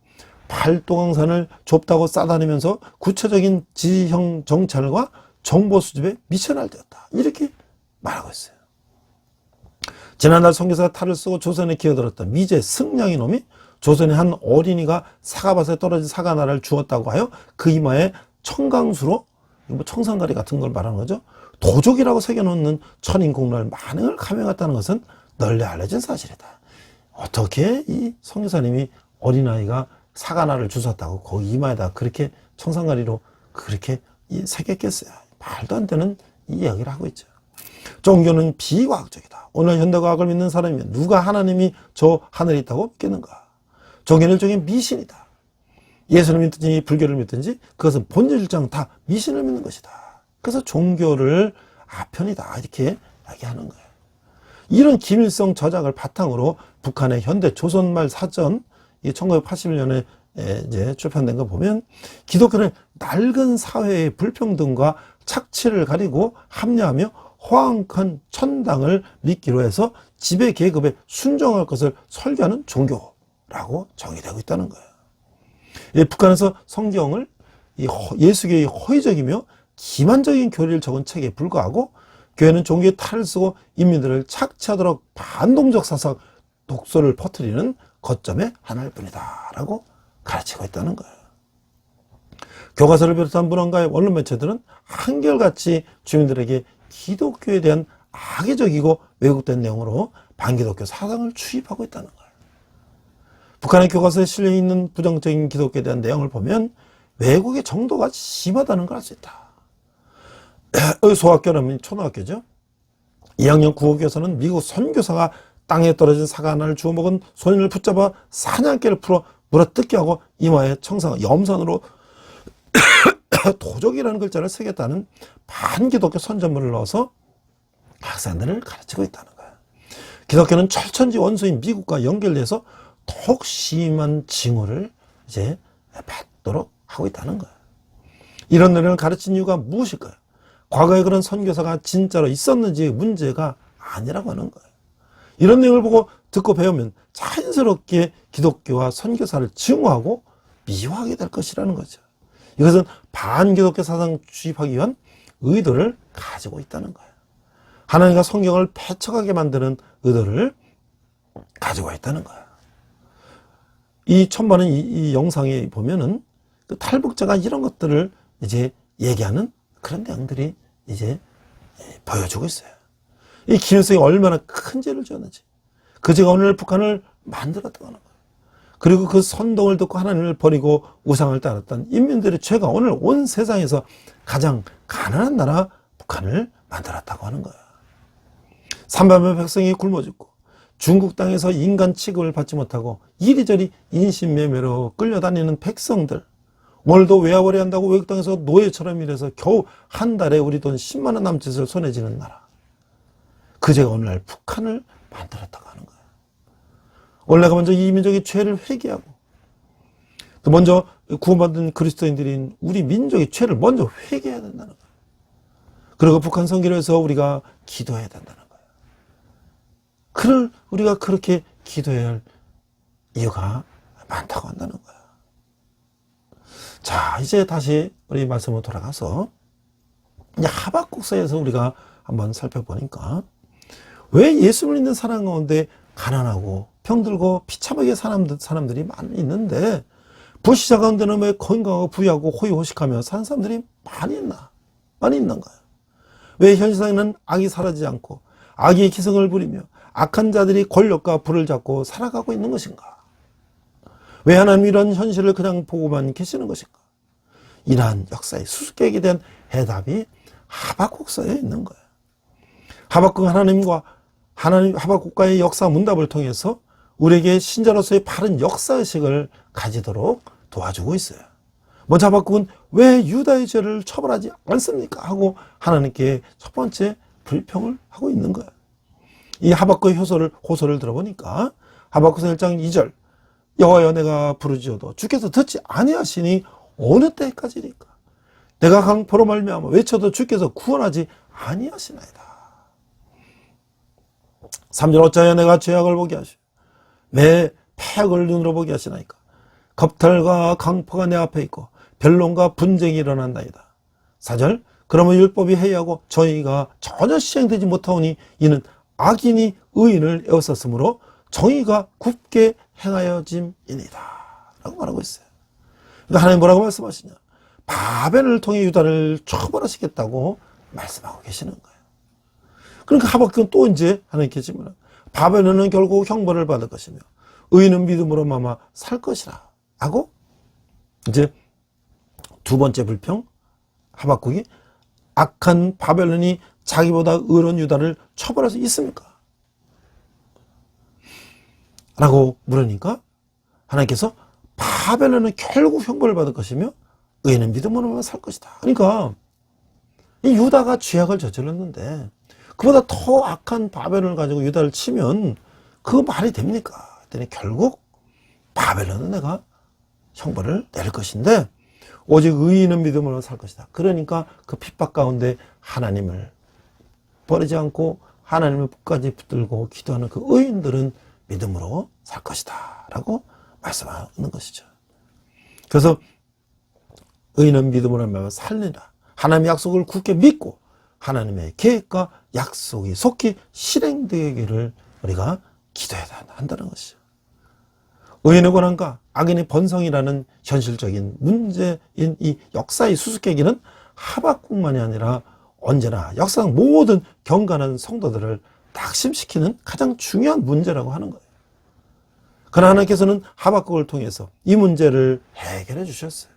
Speaker 2: 팔도강산을 좁다고 싸다니면서 구체적인 지형 정찰과 정보 수집에 미천할 때였다. 이렇게 말하고 있어요. 지난달 선교사가 탈을 쓰고 조선에 기어들었던 미제 승량이 놈이 조선의 한 어린이가 사과밭에 떨어진 사과나를 주었다고 하여 그 이마에 청강수로 뭐 청산가리 같은 걸 말하는 거죠. 도적이라고 새겨놓는 천인공날 만행을 감행했다는 것은 널리 알려진 사실이다. 어떻게 이 선교사님이 어린아이가 사과나를 주웠다고 거기 이마에다 그렇게 청산가리로 그렇게 새겼겠어요. 말도 안 되는 이야기를 하고 있죠. 종교는 비과학적이다. 오늘 현대과학을 믿는 사람이면 누가 하나님이 저 하늘에 있다고 믿겠는가? 종교는 일종의 미신이다. 예수를 믿든지 불교를 믿든지 그것은 본질상 다 미신을 믿는 것이다. 그래서 종교를 아편이다 이렇게 이야기하는 거예요. 이런 김일성 저작을 바탕으로 북한의 현대 조선말 사전 1981년에 이제 출판된 거 보면 기독교는 낡은 사회의 불평등과 착취를 가리고 합리하며 허황한 천당을 믿기로 해서 지배 계급에 순종할 것을 설교하는 종교라고 정의되고 있다는 거예요. 북한에서 성경을 예수교의 허위적이며 기만적인 교리를 적은 책에 불과하고 교회는 종교의 탈을 쓰고 인민들을 착취하도록 반동적 사상 독소를 퍼뜨리는 거점의 하나일 뿐이다 라고 가르치고 있다는 거예요. 교과서를 비롯한 문헌가의 언론 매체들은 한결같이 주민들에게 기독교에 대한 악의적이고 왜곡된 내용으로 반기독교 사상을 추입하고 있다는 거예요. 북한의 교과서에 실려 있는 부정적인 기독교에 대한 내용을 보면 왜곡의 정도가 심하다는 걸 알 수 있다. 소학교라면 초등학교죠. 2학년 국어교사는 미국 선교사가 땅에 떨어진 사과 하나를 주워 먹은 소년을 붙잡아 사냥개를 풀어 물어뜯게 하고 이마에 청상 염산으로 도적이라는 글자를 새겼다는 반기독교 선전문을 넣어서 학생들을 가르치고 있다는 거예요. 기독교는 철천지 원수인 미국과 연결돼서 더욱 심한 징후를 이제 받도록 하고 있다는 거예요. 이런 내용을 가르친 이유가 무엇일까요? 과거에 그런 선교사가 진짜로 있었는지 문제가 아니라고 하는 거예요. 이런 내용을 보고 듣고 배우면 자연스럽게 기독교와 선교사를 증오하고 미워하게 될 것이라는 거죠. 이것은 반기독교 사상 주입하기 위한 의도를 가지고 있다는 거예요. 하나님과 성경을 패쳐가게 만드는 의도를 가지고 있다는 거예요. 이 천만은 이 영상에 보면은 그 탈북자가 이런 것들을 이제 얘기하는 그런 내용들이 이제 보여주고 있어요. 이 김일성이 얼마나 큰 죄를 지었는지, 그 죄가 오늘 북한을 만들었다고 하는 거예요. 그리고 그 선동을 듣고 하나님을 버리고 우상을 따랐던 인민들의 죄가 오늘 온 세상에서 가장 가난한 나라 북한을 만들었다고 하는 거예요. 300만 백성이 굶어 죽고 중국 땅에서 인간 취급을 받지 못하고 이리저리 인신매매로 끌려다니는 백성들, 오늘도 외화벌이 한다고 외국 땅에서 노예처럼 일해서 겨우 한 달에 우리 돈 10만 원 남짓을 손에 쥐는 나라, 그 죄가 오늘날 북한을 만들었다고 하는 거예요. 원래가 먼저 이 민족의 죄를 회개하고 또 먼저 구원받은 그리스도인들인 우리 민족의 죄를 먼저 회개해야 된다는 거예요. 그리고 북한 선교를 해서 우리가 기도해야 된다는 거예요. 우리가 그렇게 기도해야 할 이유가 많다고 한다는 거예요. 자, 이제 다시 우리 말씀으로 돌아가서 이제 하박국서에서 우리가 한번 살펴보니까 왜 예수를 믿는 사람 가운데 가난하고 병들고 비참하게 사람들이 많이 있는데 불시자 가운데는 왜 건강하고 부유하고 호의호식하며 사는 사람들이 많이 있는 거예요. 왜 현실상에는 악이 사라지지 않고 악의 기승을 부리며 악한 자들이 권력과 부를 잡고 살아가고 있는 것인가? 왜 하나님이 이런 현실을 그냥 보고만 계시는 것인가? 이러한 역사의 수수께끼에 대한 해답이 하박국서에 있는 거예요. 하박국과의 역사 문답을 통해서 우리에게 신자로서의 바른 역사의식을 가지도록 도와주고 있어요. 먼저 하박국은 왜 유다의 죄를 처벌하지 않습니까? 하고 하나님께 첫 번째 불평을 하고 있는 거예요. 이 하박국의 호소를 들어보니까 하박국서 1장 2절 여호와여 내가 부르짖어도 주께서 듣지 아니하시니 어느 때까지니까 내가 강포로 말미암아 외쳐도 주께서 구원하지 아니하시나이다. 3절 어찌하여 내가 죄악을 보게 하시오 내 패악을 눈으로 보게 하시나이까 겁탈과 강포가 내 앞에 있고 변론과 분쟁이 일어난다이다. 4절 그러면 율법이 해이하고 정의가 전혀 시행되지 못하오니 이는 악인이 의인을 에워쌌으므로 정의가 굽게 행하여짐이니이다 라고 말하고 있어요. 그러니까 하나님 뭐라고 말씀하시냐, 바벨을 통해 유다를 처벌하시겠다고 말씀하고 계시는 거예요. 그러니까 하박국은 또 이제 하나님께 질문을, 바벨론은 결국 형벌을 받을 것이며 의인은 믿음으로 마마 살 것이라 하고, 이제 두 번째 불평, 하박국이 악한 바벨론이 자기보다 의로운 유다를 처벌할 수 있습니까? 라고 물으니까 하나님께서 바벨론은 결국 형벌을 받을 것이며 의인은 믿음으로만 살 것이다. 그러니까 이 유다가 죄악을 저질렀는데 그보다 더 악한 바벨론을 가지고 유다를 치면 그거 말이 됩니까? 그랬더니 결국 바벨론은 내가 형벌을 내릴 것인데 오직 의인은 믿음으로 살 것이다. 그러니까 그 핍박 가운데 하나님을 버리지 않고 하나님을 끝까지 붙들고 기도하는 그 의인들은 믿음으로 살 것이다 라고 말씀하는 것이죠. 그래서 의인은 믿음으로 말미암아 살리라. 하나님의 약속을 굳게 믿고 하나님의 계획과 약속이 속히 실행되기를 우리가 기도해야 한다는 것이죠. 의인의 고난과 악인의 번성이라는 현실적인 문제인 이 역사의 수수께끼는 하박국만이 아니라 언제나 역사상 모든 경건한 성도들을 낙심시키는 가장 중요한 문제라고 하는 거예요. 그러나 하나님께서는 하박국을 통해서 이 문제를 해결해 주셨어요.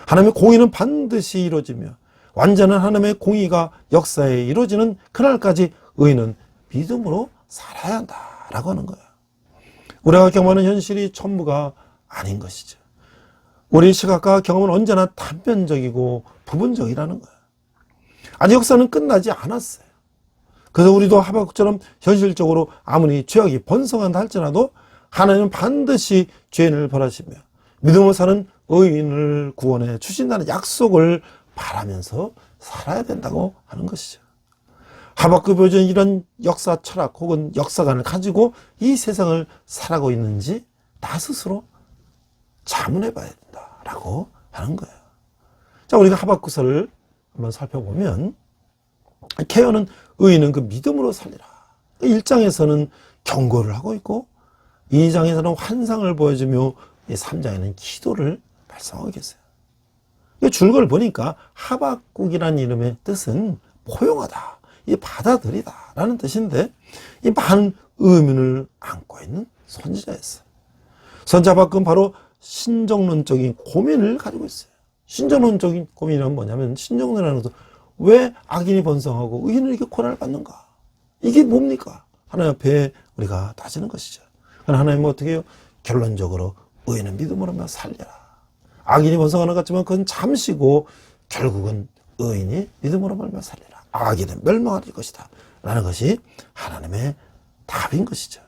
Speaker 2: 하나님의 공의는 반드시 이루어지며 완전한 하나님의 공의가 역사에 이루어지는 그날까지 의인은 믿음으로 살아야 한다라고 하는 거예요. 우리가 경험하는 현실이 전부가 아닌 것이죠. 우리 시각과 경험은 언제나 단편적이고 부분적이라는 거예요. 아직 역사는 끝나지 않았어요. 그래서 우리도 하박국처럼 현실적으로 아무리 죄악이 번성한다 할지라도 하나님은 반드시 죄인을 벌하시며 믿음으로 사는 의인을 구원해 주신다는 약속을 바라면서 살아야 된다고 하는 것이죠. 하박국이 보여준 이런 역사 철학 혹은 역사관을 가지고 이 세상을 살아가고 있는지 나 스스로 자문해 봐야 된다라고 하는 거예요. 자, 우리가 하박국서를 한번 살펴보면 케어는 의인은 그 믿음으로 살리라. 1장에서는 경고를 하고 있고 2장에서는 환상을 보여주며 3장에는 기도를 발송하고 계세요. 이 줄거를 보니까 하박국이라는 이름의 뜻은 포용하다, 이 받아들이다 라는 뜻인데 이 많은 의문을 안고 있는 선지자였어요. 선지자 하박국은 바로 신정론적인 고민을 가지고 있어요. 신정론적인 고민이란 뭐냐면, 신정론이라는 것은 왜 악인이 번성하고 의인은 이렇게 고난을 받는가? 이게 뭡니까? 하나님 앞에 우리가 따지는 것이죠. 그러나 하나님은 어떻게 해요? 결론적으로 의인은 믿음으로만 살려라. 악인이 번성하는 것 같지만 그건 잠시고 결국은 의인이 믿음으로만 살리라. 악인은 멸망할 것이다 라는 것이 하나님의 답인 것이죠.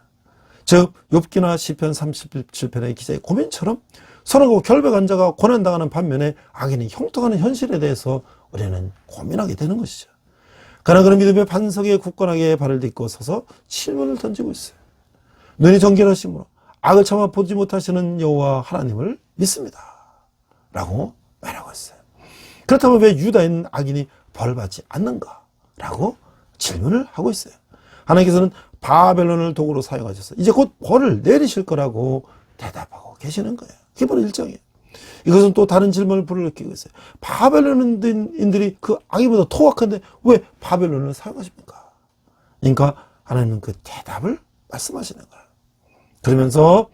Speaker 2: 즉 욥기나 시편 37편의 기자의 고민처럼 선하고 결백한 자가 고난당하는 반면에 악인이 형통하는 현실에 대해서 우리는 고민하게 되는 것이죠. 그러나 그런 믿음의 반석에 굳건하게 발을 딛고 서서 질문을 던지고 있어요. 눈이 정결하심으로 악을 참아 보지 못하시는 여호와 하나님을 믿습니다 라고 말하고 있어요. 그렇다면 왜 유다에 있는 악인이 벌받지 않는가? 라고 질문을 하고 있어요. 하나님께서는 바벨론을 도구로 사용하셔서 이제 곧 벌을 내리실 거라고 대답하고 계시는 거예요. 그게 바로 1장이에요. 이것은 또 다른 질문을 불러일으키고 있어요. 바벨론인들이 그 악인보다 더 악한데 왜 바벨론을 사용하십니까? 그러니까 하나님은 그 대답을 말씀하시는 거예요. 그러면서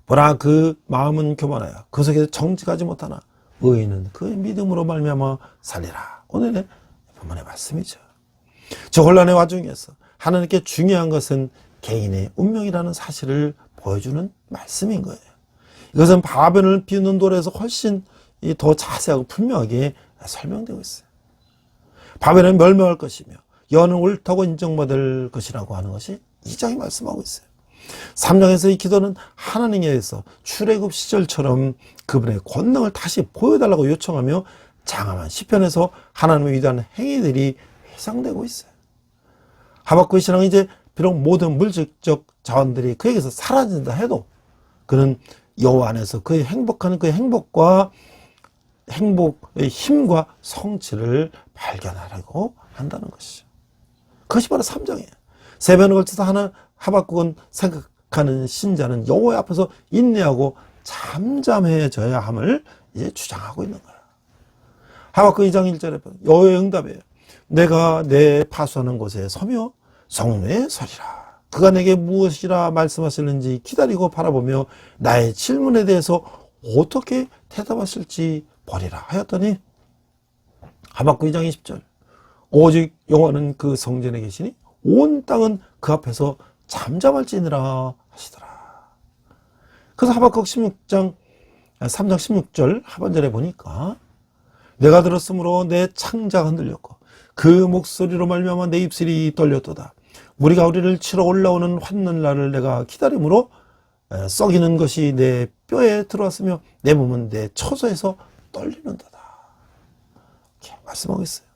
Speaker 2: 보라 그 마음은 교만하여 그 속에서 정직하지 못하나 의인은 그의 믿음으로 말미암아 살리라. 오늘의 본문의 말씀이죠. 저 혼란의 와중에서 하나님께 중요한 것은 개인의 운명이라는 사실을 보여주는 말씀인 거예요. 이것은 바벨을 비우는 노래에서 훨씬 더 자세하고 분명하게 설명되고 있어요. 바벨은 멸망할 것이며 여호와는 옳다고 인정받을 것이라고 하는 것이 2장이 말씀하고 있어요. 3장에서 이 기도는 하나님에 의해서 출애굽 시절처럼 그분의 권능을 다시 보여달라고 요청하며 장엄한 시편에서 하나님의 위대한 행위들이 회상되고 있어요. 하박국의 신앙은 이제 비록 모든 물질적 자원들이 그에게서 사라진다 해도 그는 여호와 안에서 그의 행복하는 그의 행복과 행복의 힘과 성취를 발견하려고 한다는 것이죠. 그것이 바로 3장이에요. 세 번에 걸쳐서 하박국은 생각하는 신자는 여호와 앞에서 인내하고 잠잠해져야 함을 이제 주장하고 있는 거예요. 하박국 2장 1절에 여호와의 응답이에요. 내가 내 파수하는 곳에 서며 성문에 서리라. 그가 내게 무엇이라 말씀하시는지 기다리고 바라보며 나의 질문에 대해서 어떻게 대답하실지 보리라 하였더니 하박국 2장 20절 오직 여호와는 그 성전에 계시니 온 땅은 그 앞에서 잠잠할지니라 하시더라. 그래서 하박국 3장 16절 하반절에 보니까 내가 들었으므로 내 창자가 흔들렸고 그 목소리로 말미암아 내 입술이 떨렸도다. 무리가 우리를 치러 올라오는 환난날을 내가 기다림으로 썩이는 것이 내 뼈에 들어왔으며 내 몸은 내 처소에서 떨리는도다. 이렇게 말씀하고 있어요.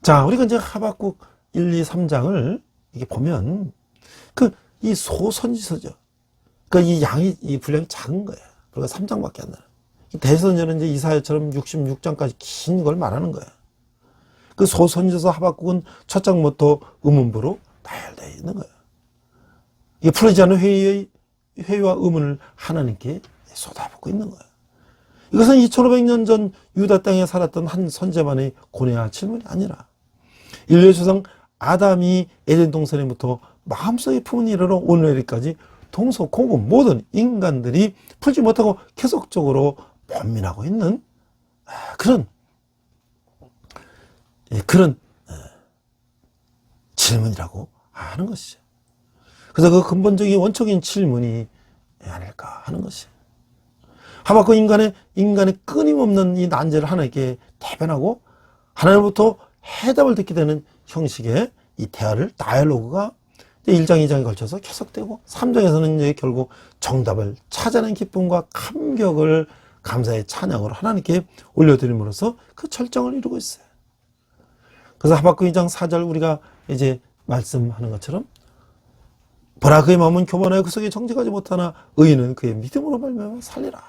Speaker 2: 자, 우리가 이제 하박국 1, 2, 3장을 이게 보면 이 소선지서죠. 그러니까 이 양이 이 분량이 작은 거예요. 그러니까 3장밖에 안 나요. 대선전은 이제 이사야처럼 66장까지 긴 걸 말하는 거예요. 그 소선지서 하박국은 첫 장부터 의문부로 나열되어 있는 거예요. 이게 풀리지 않은 회의와 의문을 하나님께 쏟아붓고 있는 거예요. 이것은 2500년 전 유다 땅에 살았던 한 선제만의 고뇌와 질문이 아니라 인류의 조상 아담이 에덴 동산에부터 마음속에 품은 이르러 오늘까지 동서고금 모든 인간들이 풀지 못하고 계속적으로 번민하고 있는 그런 질문이라고 하는 것이죠. 그래서 그 근본적인 원초적인 질문이 아닐까 하는 것이에요. 하박국 인간의 끊임없는 이 난제를 하나님께 대변하고 하나님부터 해답을 듣게 되는 형식의 이 대화를 다이얼로그가 1장, 2장에 걸쳐서 계속되고 3장에서는 이제 결국 정답을 찾아낸 기쁨과 감격을 감사의 찬양으로 하나님께 올려드림으로써 그 절정을 이루고 있어요. 그래서 하박국 2장 4절 우리가 이제 말씀하는 것처럼 보라 그의 마음은 교만하여 그 속에 정직하지 못하나 의인은 그의 믿음으로 말미암아 살리라.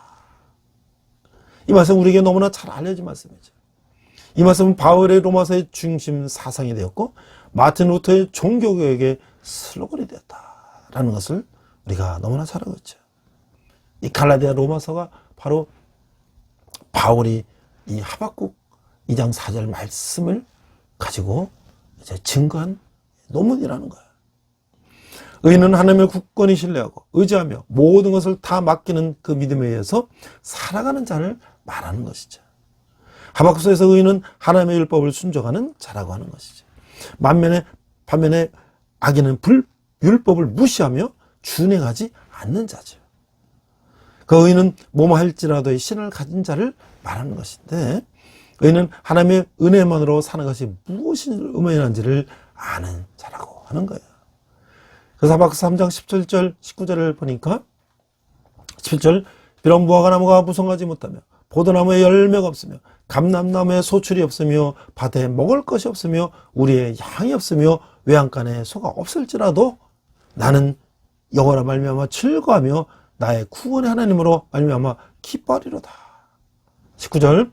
Speaker 2: 이 말씀 우리에게 너무나 잘 알려진 말씀이죠. 이 말씀은 바울의 로마서의 중심 사상이 되었고 마틴 루터의 종교개혁의 슬로건이 되었다라는 것을 우리가 너무나 잘 알고 있죠. 이 갈라디아 로마서가 바로 바울이 이 하박국 2장 4절 말씀을 가지고 이제 증거한 논문이라는 거예요. 의인은 하나님을 굳건히 신뢰하고 의지하며 모든 것을 다 맡기는 그 믿음에 의해서 살아가는 자를 말하는 것이죠. 하박국서에서 의인은 하나님의 율법을 순종하는 자라고 하는 것이죠. 반면에 악인은 율법을 무시하며 준행하지 않는 자죠. 그 의인은 뭐뭐 할지라도의 신을 가진 자를 말하는 것인데 의인은 하나님의 은혜만으로 사는 것이 무엇이 의미하는지를 아는 자라고 하는 거예요. 그래서 하박국 3장 17절 19절을 보니까 17절 비록 무화과나무가 무성하지 못하며 포도나무에 열매가 없으며 감람나무에 소출이 없으며 밭에 먹을 것이 없으며 우리의 양이 없으며 외양간에 소가 없을지라도 나는 여호와라 말미암아 즐거하며 나의 구원의 하나님으로 말미암아 기뻐하리로다. 19절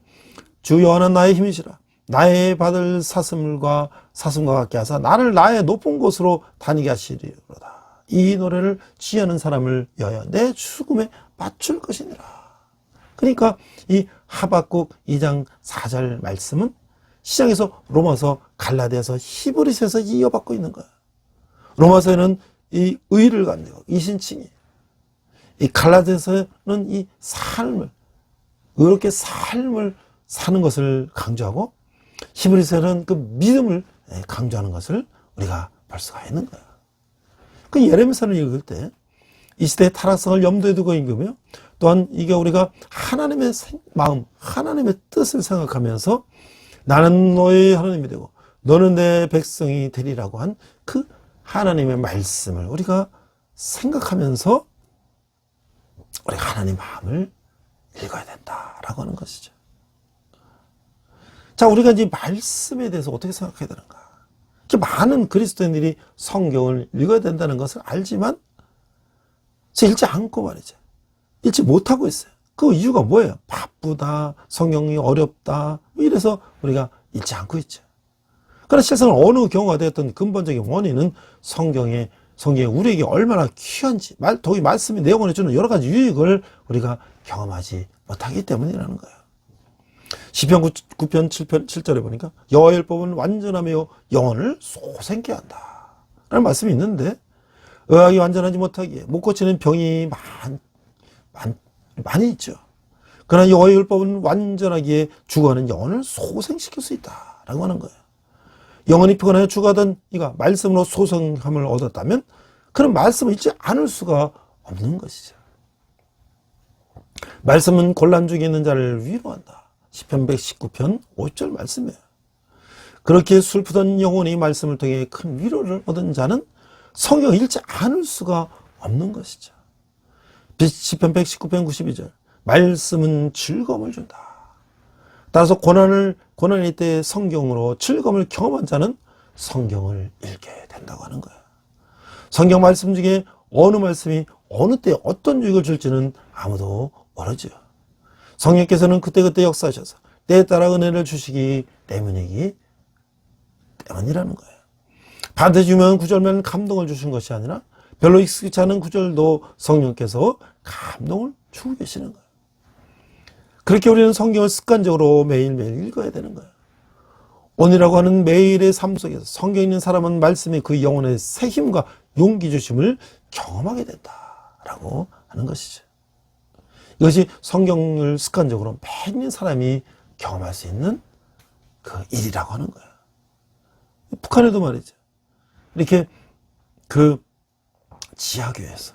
Speaker 2: 주 여호와는 나의 힘이시라 나의 받을 사슴과 같게 하사 나를 나의 높은 곳으로 다니게 하시리로다. 이 노래를 취하는 사람을 위하여 내 죽음에 맞출 것이니라. 그러니까 이 하박국 2장 4절 말씀은 시장에서 로마서, 갈라디아서, 히브리서에서 이어받고 있는 거야. 로마서에는 이 의를 강조하고 이신칭이, 이 갈라디아서는 이 삶을, 의롭게 삶을 사는 것을 강조하고, 히브리서는 그 믿음을 강조하는 것을 우리가 볼 수가 있는 거야. 그 예레미야서를 읽을 때 이 시대의 타락성을 염두에 두고 읽으며, 또한 이게 우리가 하나님의 마음, 하나님의 뜻을 생각하면서 나는 너의 하나님이 되고 너는 내 백성이 되리라고 한 그 하나님의 말씀을 우리가 생각하면서 우리가 하나님 마음을 읽어야 된다라고 하는 것이죠. 자, 우리가 이제 말씀에 대해서 어떻게 생각해야 되는가? 이렇게 많은 그리스도인들이 성경을 읽어야 된다는 것을 알지만 읽지 않고 말이죠. 읽지 못하고 있어요. 그 이유가 뭐예요? 바쁘다, 성경이 어렵다, 이래서 우리가 읽지 않고 있죠. 그러나 실상 어느 경우가 되었던 근본적인 원인은 성경이 우리에게 얼마나 귀한지, 더욱이 말씀이 내용을 주는 여러 가지 유익을 우리가 경험하지 못하기 때문이라는 거예요. 시편 9편 7절에 보니까 여호와의 율법은 완전하며 영혼을 소생케 한다 라는 말씀이 있는데, 의학이 완전하지 못하기에 못 고치는 병이 많이 있죠. 그러나 여호와의 율법은 완전하기에 죽어가는 영혼을 소생시킬 수 있다라고 하는 거예요. 영혼이 피곤하여 죽어가던 이가 말씀으로 소생함을 얻었다면 그런 말씀을 읽지 않을 수가 없는 것이죠. 말씀은 곤란 중에 있는 자를 위로한다. 시편 119편 50절 말씀이에요. 그렇게 슬프던 영혼이 말씀을 통해 큰 위로를 얻은 자는 성경을 읽지 않을 수가 없는 것이죠. 시편 119편 92절 말씀은 즐거움을 준다. 따라서 고난일 때 성경으로 즐거움을 경험한 자는 성경을 읽게 된다고 하는 거예요. 성경 말씀 중에 어느 말씀이 어느 때 어떤 유익을 줄지는 아무도 모르죠. 성령께서는 그때그때 역사하셔서 때에 따라 은혜를 주시기 때문이라는 거예요. 반드시 유명한 구절만 감동을 주신 것이 아니라 별로 익숙치 않은 구절도 성령께서 감동을 주고 계시는 거예요. 그렇게 우리는 성경을 습관적으로 매일매일 읽어야 되는 거예요. 오늘이라고 하는 매일의 삶 속에서 성경 읽는 사람은 말씀이 그 영혼의 새 힘과 용기 주심을 경험하게 된다라고 하는 것이죠. 이것이 성경을 습관적으로 매일 읽는 사람이 경험할 수 있는 그 일이라고 하는 거예요. 북한에도 말이죠. 이렇게 그 지하교회에서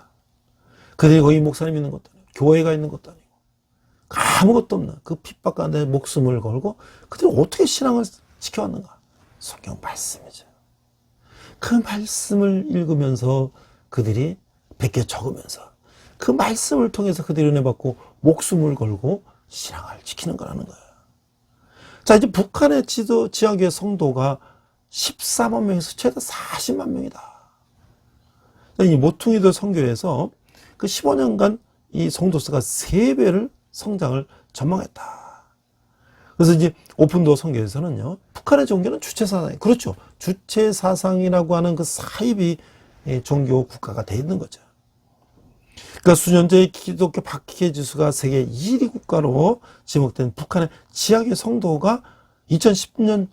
Speaker 2: 그들이 거기 목사님 있는 것도 아니고 교회가 있는 것도 아니고 아무것도 없는 그 핍박 가운데 목숨을 걸고 그들이 어떻게 신앙을 지켜왔는가? 성경 말씀이죠. 그 말씀을 읽으면서 그들이 베껴 적으면서 그 말씀을 통해서 그들이 은혜 받고 목숨을 걸고 신앙을 지키는 거라는 거예요. 자, 이제 북한의 지하교회 성도가 14만 명에서 최대 40만 명이다. 이 모퉁이들 선교에서 그 15년간 이 성도 수가 3배를 성장을 전망했다. 그래서 이제 오픈도어 선교에서는요, 북한의 종교는 주체사상, 그렇죠. 주체사상이라고 하는 그 사이비 종교 국가가 돼 있는 거죠. 그러니까 수년째 기독교 박해 지수가 세계 1위 국가로 지목된 북한의 지하교회 성도가 2010년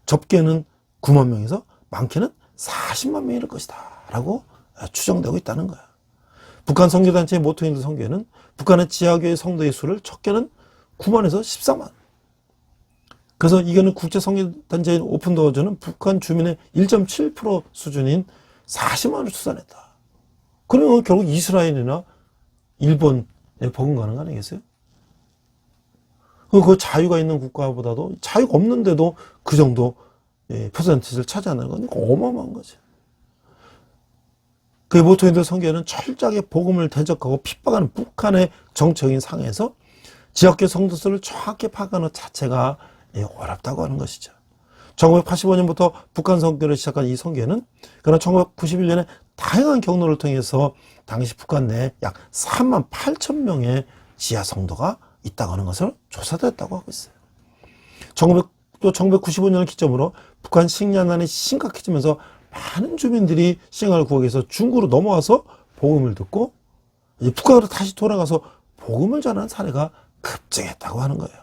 Speaker 2: 접게는 9만 명에서 많게는 40만 명일 것이다 라고 추정되고 있다는 거야. 북한 선교단체의 모퉁이들 선교회는 북한의 지하교회 성도의 수를 적게는 9만에서 14만. 그래서 이거는 국제선교단체인 오픈도어즈는 북한 주민의 1.7% 수준인 40만을 추산했다. 그러면 결국 이스라엘이나 일본에 버금가는 거 아니겠어요? 그 자유가 있는 국가보다도 자유가 없는데도 그 정도 퍼센티지를 차지하는 건 어마어마한 거죠. 그 모퉁이들 선교회는 철저하게 복음을 대적하고 핍박하는 북한의 정치적인 상황에서 지역계 성도 수를 정확히 파악하는 자체가 어렵다고 하는 것이죠. 1985년부터 북한 선교를 시작한 이 선교회는 그러나 1991년에 다양한 경로를 통해서 당시 북한 내에 약 3만 8천 명의 지하 성도가 있다고 하는 것을 조사됐다고 하고 있어요. 또 1995년을 기점으로 북한 식량난이 심각해지면서 많은 주민들이 생활을 구하기 위해서 중국으로 넘어와서 복음을 듣고 이제 북한으로 다시 돌아가서 복음을 전하는 사례가 급증했다고 하는 거예요.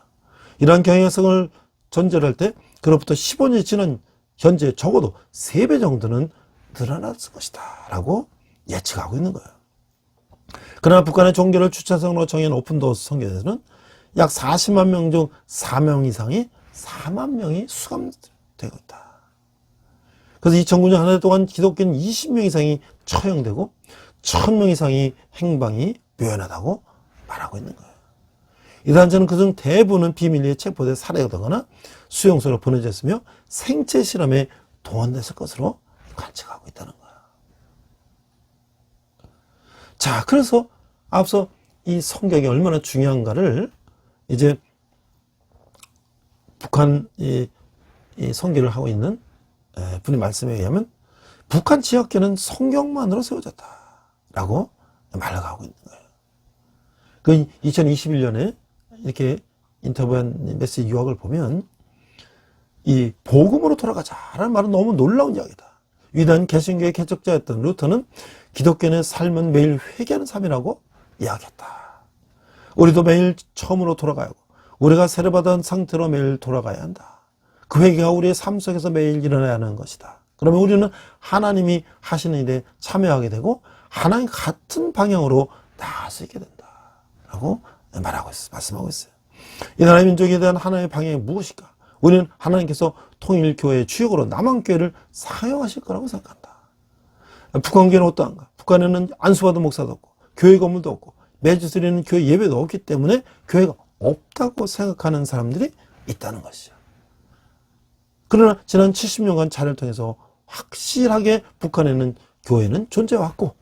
Speaker 2: 이러한 경향성을 전제할 때 그로부터 15년이 지난 현재 적어도 3배 정도는 늘어났을 것이다 라고 예측하고 있는 거예요. 그러나 북한의 종교를 주체성으로 정해놓은 오픈도어 선교에서는 약 40만 명 중 4명 이상이 4만 명이 수감되고 있다. 그래서 2009년 한 해 동안 기독교인 20명 이상이 처형되고 1000명 이상이 행방이 묘연하다고 말하고 있는 거예요. 이 단체는 그중 대부분은 비밀리에 체포돼 살해되거나 수용소로 보내졌으며 생체 실험에 동원됐을 것으로 관측하고 있다는 거예요. 자, 그래서 앞서 이 성경이 얼마나 중요한가를 이제 북한 이 선교를 하고 있는 분의 말씀에 의하면 북한 지역교는 성경만으로 세워졌다라고 말하고 있는 거예요. 그 2021년에 이렇게 인터뷰한 메시지 유학을 보면 이 복음으로 돌아가자라는 말은 너무 놀라운 이야기다. 위대한 개신교의 개척자였던 루터는 기독교인의 삶은 매일 회개하는 삶이라고 이야기했다. 우리도 매일 처음으로 돌아가야 하고 우리가 세례받은 상태로 매일 돌아가야 한다. 그 회개가 우리의 삶 속에서 매일 일어나야 하는 것이다. 그러면 우리는 하나님이 하시는 일에 참여하게 되고 하나님 같은 방향으로 나아갈 수 있게 된다 라고 말씀하고 있어요. 이 나라의 민족에 대한 하나님의 방향이 무엇일까? 우리는 하나님께서 통일교회의 주역으로 남한교회를 사용하실 거라고 생각한다. 북한교회는 어떠한가? 북한에는 안수받은 목사도 없고 교회 건물도 없고 매주 드리는 교회 예배도 없기 때문에 교회가 없다고 생각하는 사람들이 있다는 것이죠. 그러나 지난 70년간 자료를 통해서 확실하게 북한에는 교회는 존재해왔고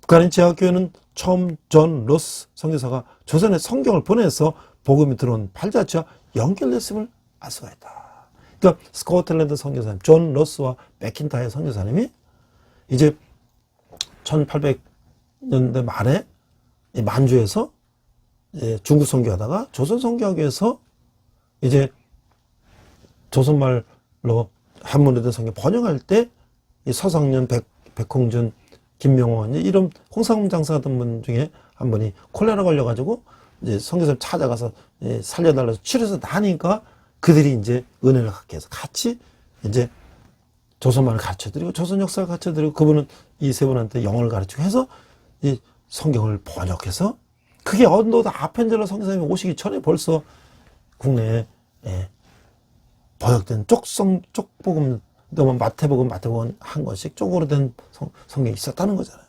Speaker 2: 북한의 제약교회는 처음 존 로스 선교사가 조선에 성경을 보내서 복음이 들어온 팔자치와 연결됐음을 알 수가 있다. 그러니까 스코틀랜드 선교사님 존 로스와 맥킨타이어 선교사님이 이제 1800년대 말에 만주에서 중국 선교하다가 조선 선교하기 위해서 이제 조선말로 한문에 된 성경 번역할 때 서상년, 백홍준, 김명원 이런 홍상문 장사 같은 분 중에 한 분이 콜레라 걸려가지고 이제 선교사를 찾아가서 살려달라서 치료해서 나니까 그들이 이제 은혜를 갖게 해서 같이 이제 조선말을 가르쳐드리고 조선 역사를 가르쳐드리고 그분은 이 세 분한테 영어를 가르치고 해서 이 성경을 번역해서 그게 언더드 아펜젤러 선교사님이 오시기 전에 벌써 국내에 번역된 쪽복음, 마태복음 한 권씩 쪽으로 된 성경이 있었다는 거잖아요.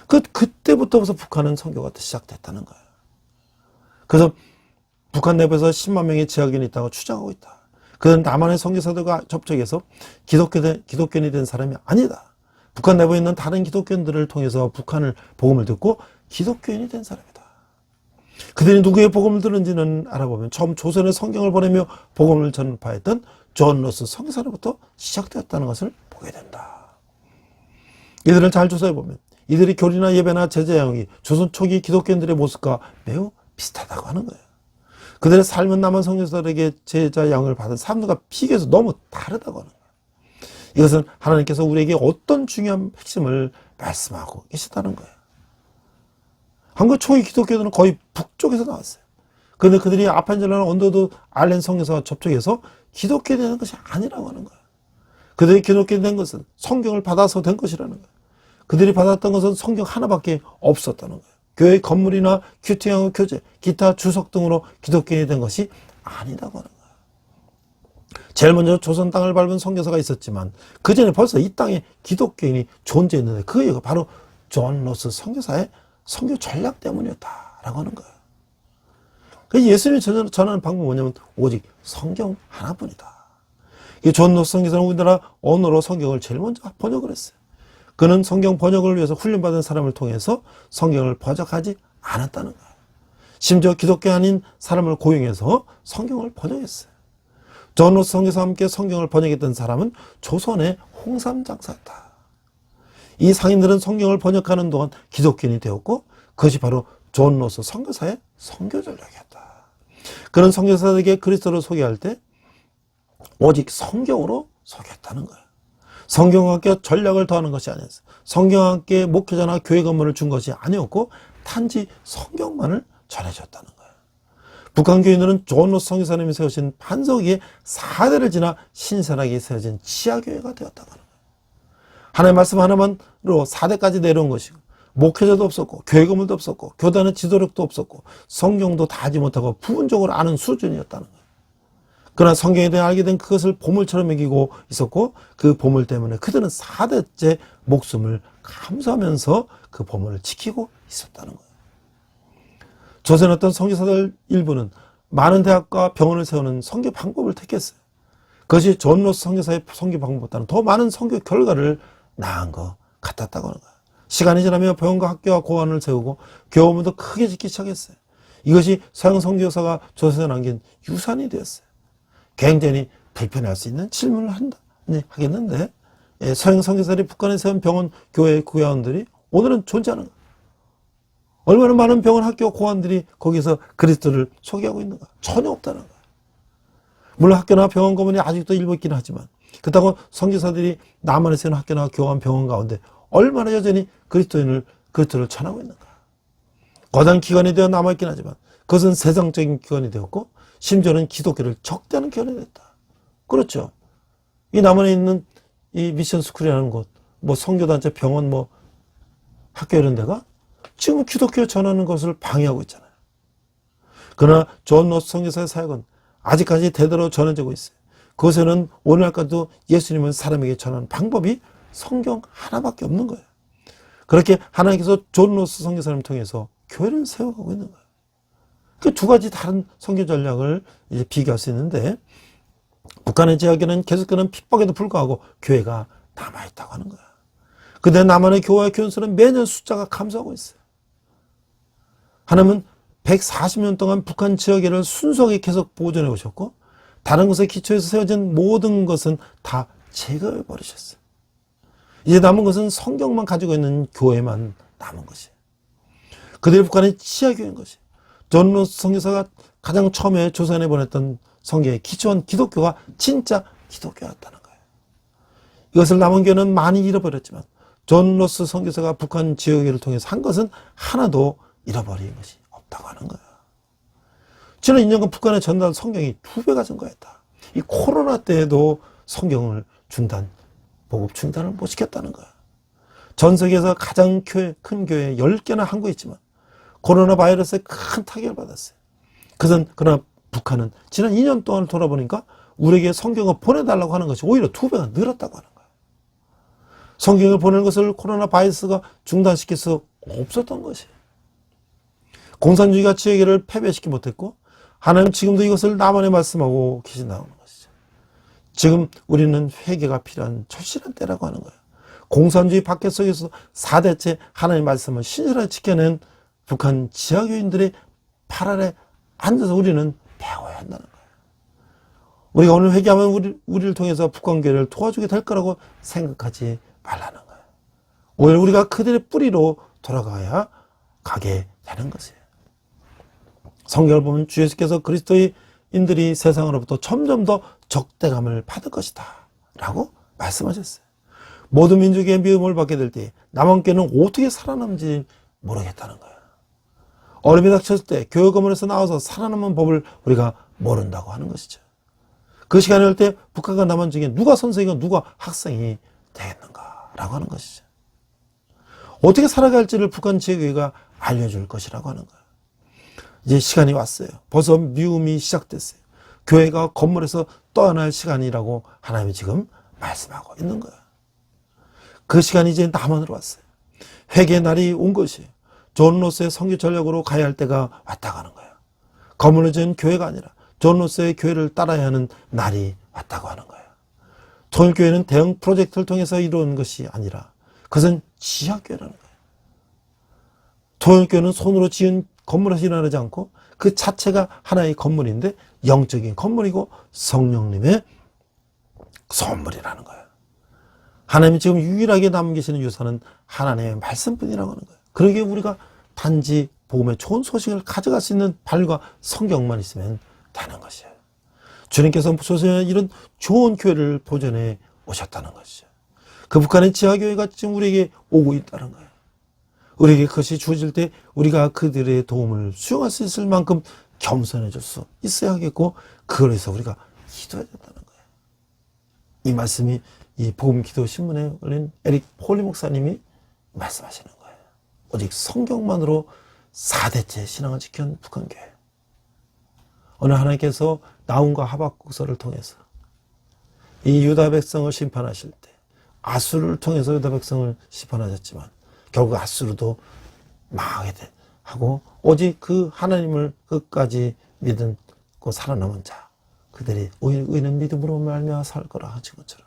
Speaker 2: 그때부터부터 북한은 선교가 시작됐다는 거예요. 그래서 북한 내부에서 10만 명의 지하견이 있다고 추정하고 있다. 그는 남한의 선교사들과 접촉해서 기독교인이 된 사람이 아니다. 북한 내부에 있는 다른 기독교인들을 통해서 북한을 복음을 듣고 기독교인이 된 사람이다. 그들이 누구의 복음을 들은지는 알아보면 처음 조선에 성경을 보내며 복음을 전파했던 존 로스 선교사로부터 시작되었다는 것을 보게 된다. 이들을 잘 조사해보면 이들의 교리나 예배나 제자 양육이 조선 초기 기독교인들의 모습과 매우 비슷하다고 하는 거예요. 그들의 삶은 남한 선교사들에게 제자 양육을 받은 사람들과 비교해서 너무 다르다고 하는 거예요. 이것은 하나님께서 우리에게 어떤 중요한 핵심을 말씀하고 계시다는 거예요. 한국 초기 기독교들은 거의 북쪽에서 나왔어요. 그런데 그들이 아펜젤러나 언더드 알렌 선교사와 접촉해서 기독교에 되는 것이 아니라고 하는 거예요. 그들이 기독교에 된 것은 성경을 받아서 된 것이라는 거예요. 그들이 받았던 것은 성경 하나밖에 없었다는 거예요. 교회 건물이나 큐티하고 교재, 기타 주석 등으로 기독교에 된 것이 아니라고 하는 거예요. 제일 먼저 조선 땅을 밟은 선교사가 있었지만 그 전에 벌써 이 땅에 기독교인이 존재했는데 그 이유가 바로 존 로스 선교사의 선교 전략 때문이었다라고 하는 거예요. 예수님이 전하는 방법은 뭐냐면 오직 성경 하나뿐이다. 존 로스 선교사는 우리나라 언어로 성경을 제일 먼저 번역을 했어요. 그는 성경 번역을 위해서 훈련받은 사람을 통해서 성경을 번역하지 않았다는 거예요. 심지어 기독교 아닌 사람을 고용해서 성경을 번역했어요. 존 로스 선교사와 함께 성경을 번역했던 사람은 조선의 홍삼 장사였다. 이 상인들은 성경을 번역하는 동안 기독교인이 되었고 그것이 바로 존 로스 선교사의 선교 전략이었다. 그런 선교사들에게 그리스도를 소개할 때 오직 성경으로 소개했다는 거예요. 성경과 함께 전략을 더하는 것이 아니었어요. 성경과 함께 목회자나 교회 건물을 준 것이 아니었고 단지 성경만을 전해줬다는 거예요. 북한 교인들은 존 로스 선교사님이 세우신 반석 위에 4대를 지나 신선하게 세워진 지하교회가 되었다고 하는 거예요. 하나님의 말씀 하나만으로 4대까지 내려온 것이고, 목회자도 없었고, 교회 건물도 없었고, 교단의 지도력도 없었고, 성경도 다 하지 못하고 부분적으로 아는 수준이었다는 거예요. 그러나 성경에 대해 알게 된 그것을 보물처럼 여기고 있었고, 그 보물 때문에 그들은 4대째 목숨을 감수하면서 그 보물을 지키고 있었다는 거예요. 조선의 어떤 선교사들 일부는 많은 대학과 병원을 세우는 선교 방법을 택했어요. 그것이 존 로스 선교사의 선교 방법보다는 더 많은 선교 결과를 낳은 것 같았다고 하는 거예요. 시간이 지나며 병원과 학교와 고아원을 세우고 교원도 크게 짓기 시작했어요. 이것이 서양 선교사가 조선에 남긴 유산이 되었어요. 굉장히 불편할 수 있는 질문을 하겠는데, 서양 선교사들이 북한에 세운 병원, 교회, 고아원들이 오늘은 존재하는 거예요. 얼마나 많은 병원, 학교, 고아원들이 거기서 그리스도를 소개하고 있는가? 전혀 없다는 거예요. 물론 학교나 병원 건물이 아직도 일부 있긴 하지만, 그렇다고 선교사들이 남한에 세운 학교나 교원, 병원 가운데 얼마나 여전히 그리스도를 전하고 있는가? 거대한 기관이 되어 남아있긴 하지만 그것은 세상적인 기관이 되었고, 심지어는 기독교를 적대하는 기관이 됐다. 그렇죠. 이 남한에 있는 이 미션 스쿨이라는 곳, 뭐 선교단체, 병원, 뭐 학교 이런 데가 지금 기독교 전하는 것을 방해하고 있잖아요. 그러나 존 로스 선교사의 사역은 아직까지 대대로 전해지고 있어요. 그것에는 오늘날까지도 예수님은 사람에게 전하는 방법이 성경 하나밖에 없는 거예요. 그렇게 하나님께서 존 로스 선교사님을 통해서 교회를 세워가고 있는 거예요. 그 두 가지 다른 선교 전략을 이제 비교할 수 있는데, 북한의 지역에는 계속되는 핍박에도 불구하고 교회가 남아있다고 하는 거야. 근데 남한의 교회와 교인수는 매년 숫자가 감소하고 있어요. 하나님은 140년 동안 북한 지역에를 순수하게 계속 보존해 오셨고, 다른 곳에 기초해서 세워진 모든 것은 다 제거해 버리셨어요. 이제 남은 것은 성경만 가지고 있는 교회만 남은 것이에요. 그들이 북한의 지하교회인 것이에요. 존 로스 선교사가 가장 처음에 조선에 보냈던 성경에 기초한 기독교가 진짜 기독교였다는 거예요. 이것을 남은 교회는 많이 잃어버렸지만, 존 로스 선교사가 북한 지역교회를 통해서 한 것은 하나도 잃어버린 것이 없다고 하는 거예요. 지난 2년간 북한에 전달 성경이 2배가 증가했다. 이 코로나 때에도 성경을 보급 중단을 못 시켰다는 거야. 전 세계에서 가장 큰 교회 10개나 한국에 있지만 코로나 바이러스에 큰 타격을 받았어요. 그러나 북한은 지난 2년 동안 돌아보니까 우리에게 성경을 보내달라고 하는 것이 오히려 2배가 늘었다고 하는 거야. 성경을 보내는 것을 코로나 바이러스가 중단시킬 수 없었던 것이에요. 공산주의가 지혜계를 패배시키지 못했고, 하나님 지금도 이것을 남한에 말씀하고 계신다는 것이죠. 지금 우리는 회개가 필요한 절실한 때라고 하는 거예요. 공산주의 박해 속에서 4대째 하나님의 말씀을 신실하게 지켜낸 북한 지하교인들의 팔 아래 앉아서 우리는 배워야 한다는 거예요. 우리가 오늘 회개하면 우리를 통해서 북한교회를 도와주게 될 거라고 생각하지 말라는 거예요. 오히려 우리가 그들의 뿌리로 돌아가야 가게 되는 것이에요. 성경을 보면 주 예수께서 그리스도인들이 세상으로부터 점점 더 적대감을 받을 것이다 라고 말씀하셨어요. 모든 민족의 미움을 받게 될 때 남한교회는 어떻게 살아남지 모르겠다는 거예요. 어려움이 닥쳤을 때 교회 건물에서 나와서 살아남은 법을 우리가 모른다고 하는 것이죠. 그 시간이 올 때 북한과 남한 중에 누가 선생이고 누가 학생이 되겠는가라고 하는 것이죠. 어떻게 살아갈지를 북한 지혜교회가 알려줄 것이라고 하는 거예요. 이제 시간이 왔어요. 벌써 미움이 시작됐어요. 교회가 건물에서 떠날 시간이라고 하나님이 지금 말씀하고 있는 거예요. 그 시간이 이제 남한으로 왔어요. 회개의 날이 온 것이에요. 존 로스의 선교 전략으로 가야 할 때가 왔다고 하는 거예요. 건물을 지은 교회가 아니라 존 로스의 교회를 따라야 하는 날이 왔다고 하는 거예요. 통일교회는 대형 프로젝트를 통해서 이루어진 것이 아니라 그것은 지하교회라는 거예요. 통일교회는 손으로 지은 건물에서 일어나지 않고 그 자체가 하나의 건물인데 영적인 건물이고 성령님의 선물이라는 거예요. 하나님이 지금 유일하게 남기시는 유산은 하나님의 말씀뿐이라고 하는 거예요. 그러기에 우리가 단지 복음의 좋은 소식을 가져갈 수 있는 발과 성경만 있으면 되는 것이에요. 주님께서 조선에 이런 좋은 교회를 보존해 오셨다는 것이죠. 그 북한의 지하교회가 지금 우리에게 오고 있다는 거예요. 우리에게 그것이 주어질 때 우리가 그들의 도움을 수용할 수 있을 만큼 겸손해질 수 있어야겠고, 그걸 위해서 우리가 기도해야 된다는 거예요. 이 말씀이 이 복음 기도 신문에 올린 에릭 폴리 목사님이 말씀하시는 거예요. 오직 성경만으로 4대째 신앙을 지킨 북한교회. 오늘 하나님께서 나훔과 하박국서를 통해서 이 유다 백성을 심판하실 때 아수르를 통해서 유다 백성을 심판하셨지만 결국 아수르도 망하게 하고 오직 그 하나님을 끝까지 믿고 살아남은 자, 그들이 의는 믿음으로 말미암아 살 거라 하신 것처럼,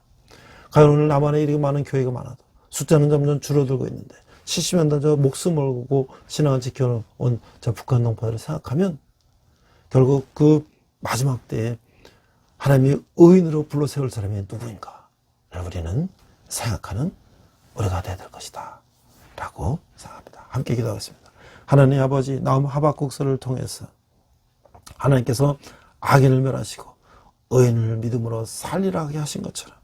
Speaker 2: 과연 오늘 남한에 이렇게 많은 교회가 많아도 숫자는 점점 줄어들고 있는데 70년 전 저 목숨을 걸고 신앙을 지켜온 저 북한 동포들을 생각하면 결국 그 마지막 때에 하나님이 의인으로 불러 세울 사람이 누구인가를 우리는 생각하는 우리가 되어야 될 것이다 라고 생각합니다. 함께 기도하겠습니다. 하나님 아버지, 나훔 하박국서를 통해서 하나님께서 악인을 멸하시고 의인을 믿음으로 살리라 하신 것처럼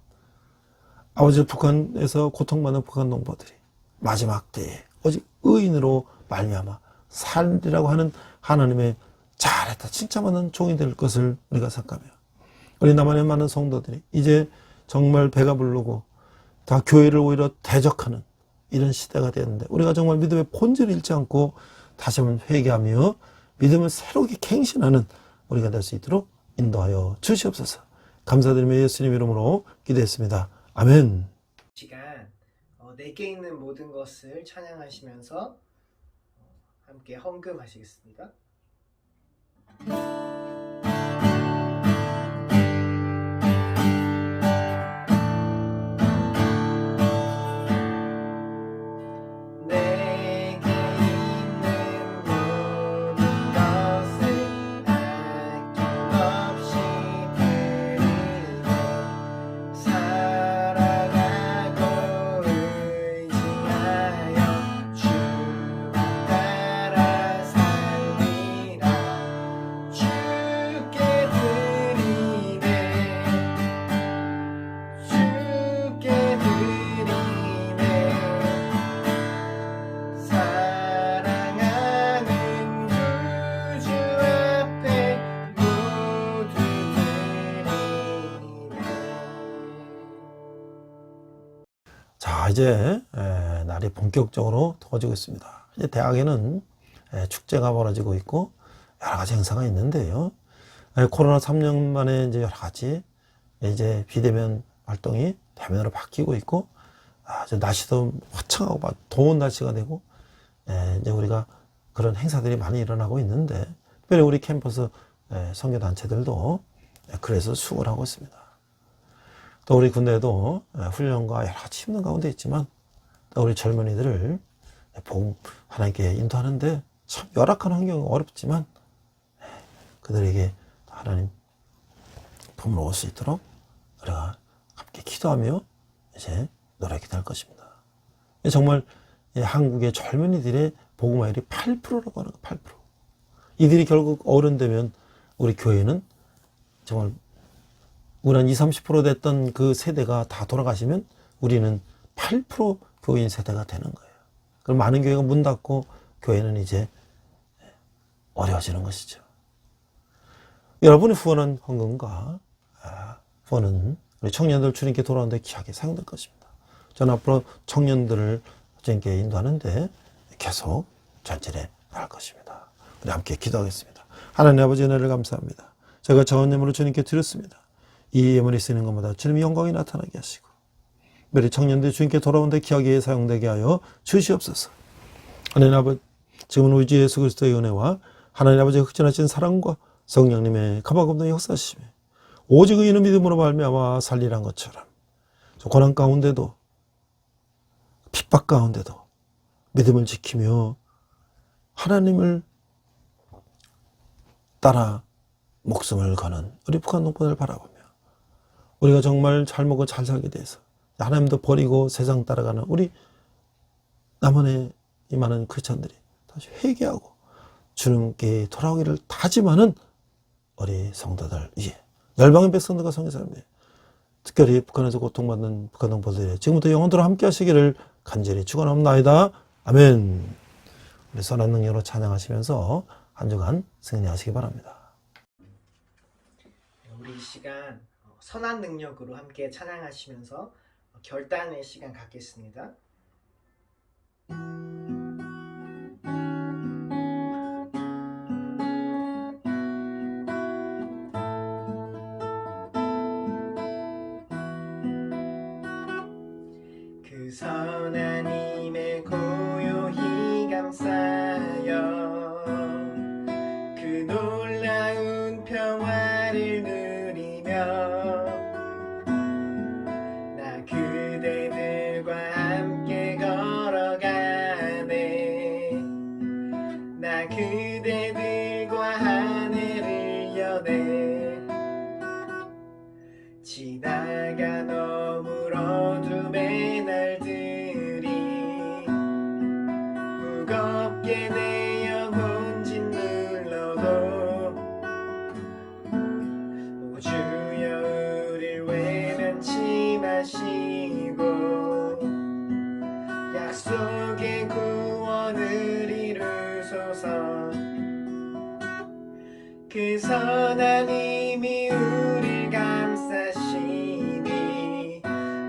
Speaker 2: 아버지, 북한에서 고통받는 북한 동포들이 마지막 때에 오직 의인으로 말미암아 살리라고 하는 하나님의 잘했다 칭찬받는 종이 될 것을 우리가 생각하며, 우리 남한의 많은 성도들이 이제 정말 배가 부르고 다 교회를 오히려 대적하는 이런 시대가 되었는데, 우리가 정말 믿음의 본질을 잃지 않고 다시 한번 회개하며 믿음을 새롭게 갱신하는 우리가 될 수 있도록 인도하여 주시옵소서. 감사드리며 예수님 이름으로 기도했습니다. 아멘.
Speaker 1: 시간 내게 있는 모든 것을 찬양하시면서 함께 헌금하시겠습니다.
Speaker 2: 자, 이제 날이 본격적으로 더워지고 있습니다. 이제 대학에는 축제가 벌어지고 있고 여러 가지 행사가 있는데요. 코로나 3년 만에 이제 여러 가지 이제 비대면 활동이 대면으로 바뀌고 있고, 이제 날씨도 화창하고 더운 날씨가 되고, 이제 우리가 그런 행사들이 많이 일어나고 있는데, 특별히 우리 캠퍼스 선교 단체들도 그래서 수고를 하고 있습니다. 또 우리 군대도 훈련과 여러 가지 힘든 가운데 있지만, 또 우리 젊은이들을 복음 하나님께 인도하는데 참 열악한 환경은 어렵지만 그들에게 하나님 복음을 얻을 수 있도록 우리가 함께 기도하며 이제 노력이 될 것입니다. 정말 한국의 젊은이들의 복음화율이 8%라고 하는 거예요. 8%. 이들이 결국 어른 되면 우리 교회는 정말 우리 한 20, 30% 됐던 그 세대가 다 돌아가시면 우리는 8% 교인 세대가 되는 거예요. 그럼 많은 교회가 문 닫고 교회는 이제 어려워지는 것이죠. 여러분이 후원한 헌금과 후원은 우리 청년들 주님께 돌아오는데 귀하게 사용될 것입니다. 저는 앞으로 청년들을 주님께 인도하는데 계속 전진해 나갈 것입니다. 우리 함께 기도하겠습니다. 하나님 아버지 은혜를 감사합니다. 제가 저언예물로 주님께 드렸습니다. 이 예물이 쓰이는 것마다 주님의 영광이 나타나게 하시고 우리 청년들이 주님께 돌아오는데 귀하게 사용되게 하여 주시옵소서. 하나님 아버지, 지금은 우리 주 예수 그리스도의 은혜와 하나님 아버지의 흑전하신 사랑과 성령님의 가박없는 역사심에 오직 의인은 믿음으로 말미암아 살리란 것처럼 고난 가운데도 핍박 가운데도 믿음을 지키며 하나님을 따라 목숨을 거는 우리 북한 동포들을 바라보며 우리가 정말 잘 먹고 잘 살게 돼서 하나님도 버리고 세상 따라가는 우리 남한에 이 많은 크리스찬들이 다시 회개하고 주님께 돌아오기를 다짐하는 우리 성도들, 열방의 백성들과 성교사님들, 특별히 북한에서 고통받는 북한 동포들이 지금부터 영원토록 함께 하시기를 간절히 축원합나이다. 아멘. 우리 선한 능력으로 찬양하시면서 한 주간 승리하시기 바랍니다.
Speaker 1: 우리 이 시간 선한 능력으로 함께 찬양하시면서 결단의 시간 갖겠습니다. 그 선한 힘에 고요히 감싸여 그 놀라운 평화를 누리며 나 그대들과 함께 걸어가네. 나 그대들과 하늘을 여네. 지나간 어물 어둠의 날들이 무겁게 내 영혼 짓눌러도 오 주여 우릴 외면치 마시고 약속의 구원을 이루소서. 그 선한 힘이 우릴 감싸시니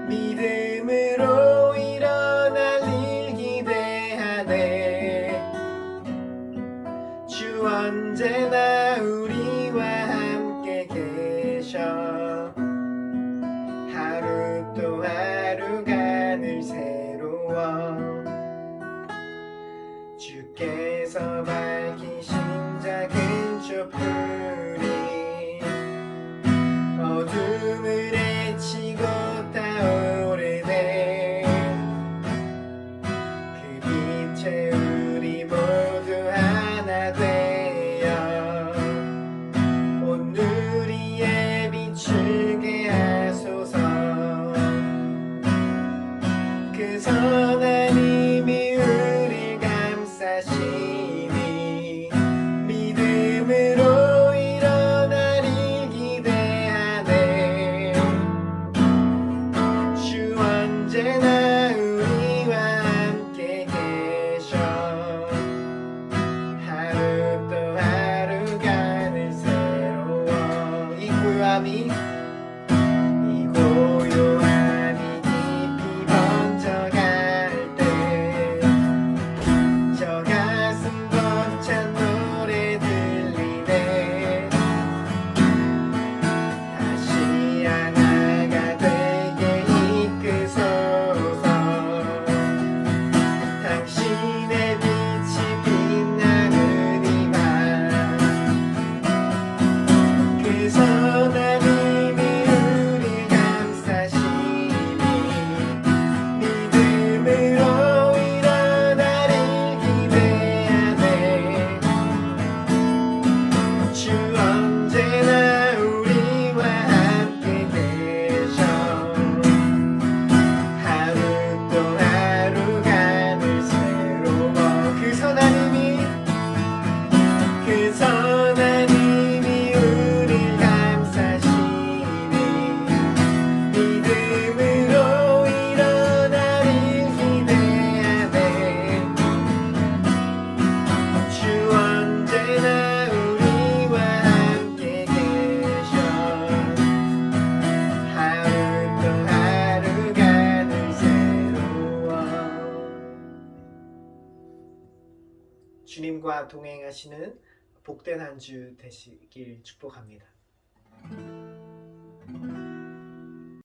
Speaker 1: 믿음으로 일어날 일 기대하네. 주 언제나 우리와 함께 계셔. 하루 또 하루가 늘 새로워. 주께서 밝히신 작은 촛불이 어둠을 헤치고 타오르네. 그 빛에 우리 모두 하나 되어 온 누리에 비추게 하소서. 그 선한 힘이 우릴 감싸시니 믿음으로 일어날 일 기대하네. 주 언제나 우리와 함께 계셔. 하루 또 하루가 늘 새로워. 이 고요함이 깊이 번져갈 때 저 가슴 벅찬 노래 들리네. 다시 하나가 되게 이끄소서. 당신의 빛이 빛나는 이 밤 그 선한 힘이 우릴 감싸시니 믿음으로 일어날 일 기대하네. 주 언제나 우리와 함께 계셔. 하루 또 하루가 늘 새로워. 그 선한 힘이 우릴 감싸시니 믿음으로 일어날 일 기대하네. 주 언제나 우리와 함께 계셔. 하루 또 하루가 늘 새로워. 주님과 동행하시는 복된 한 주 되시길 축복합니다.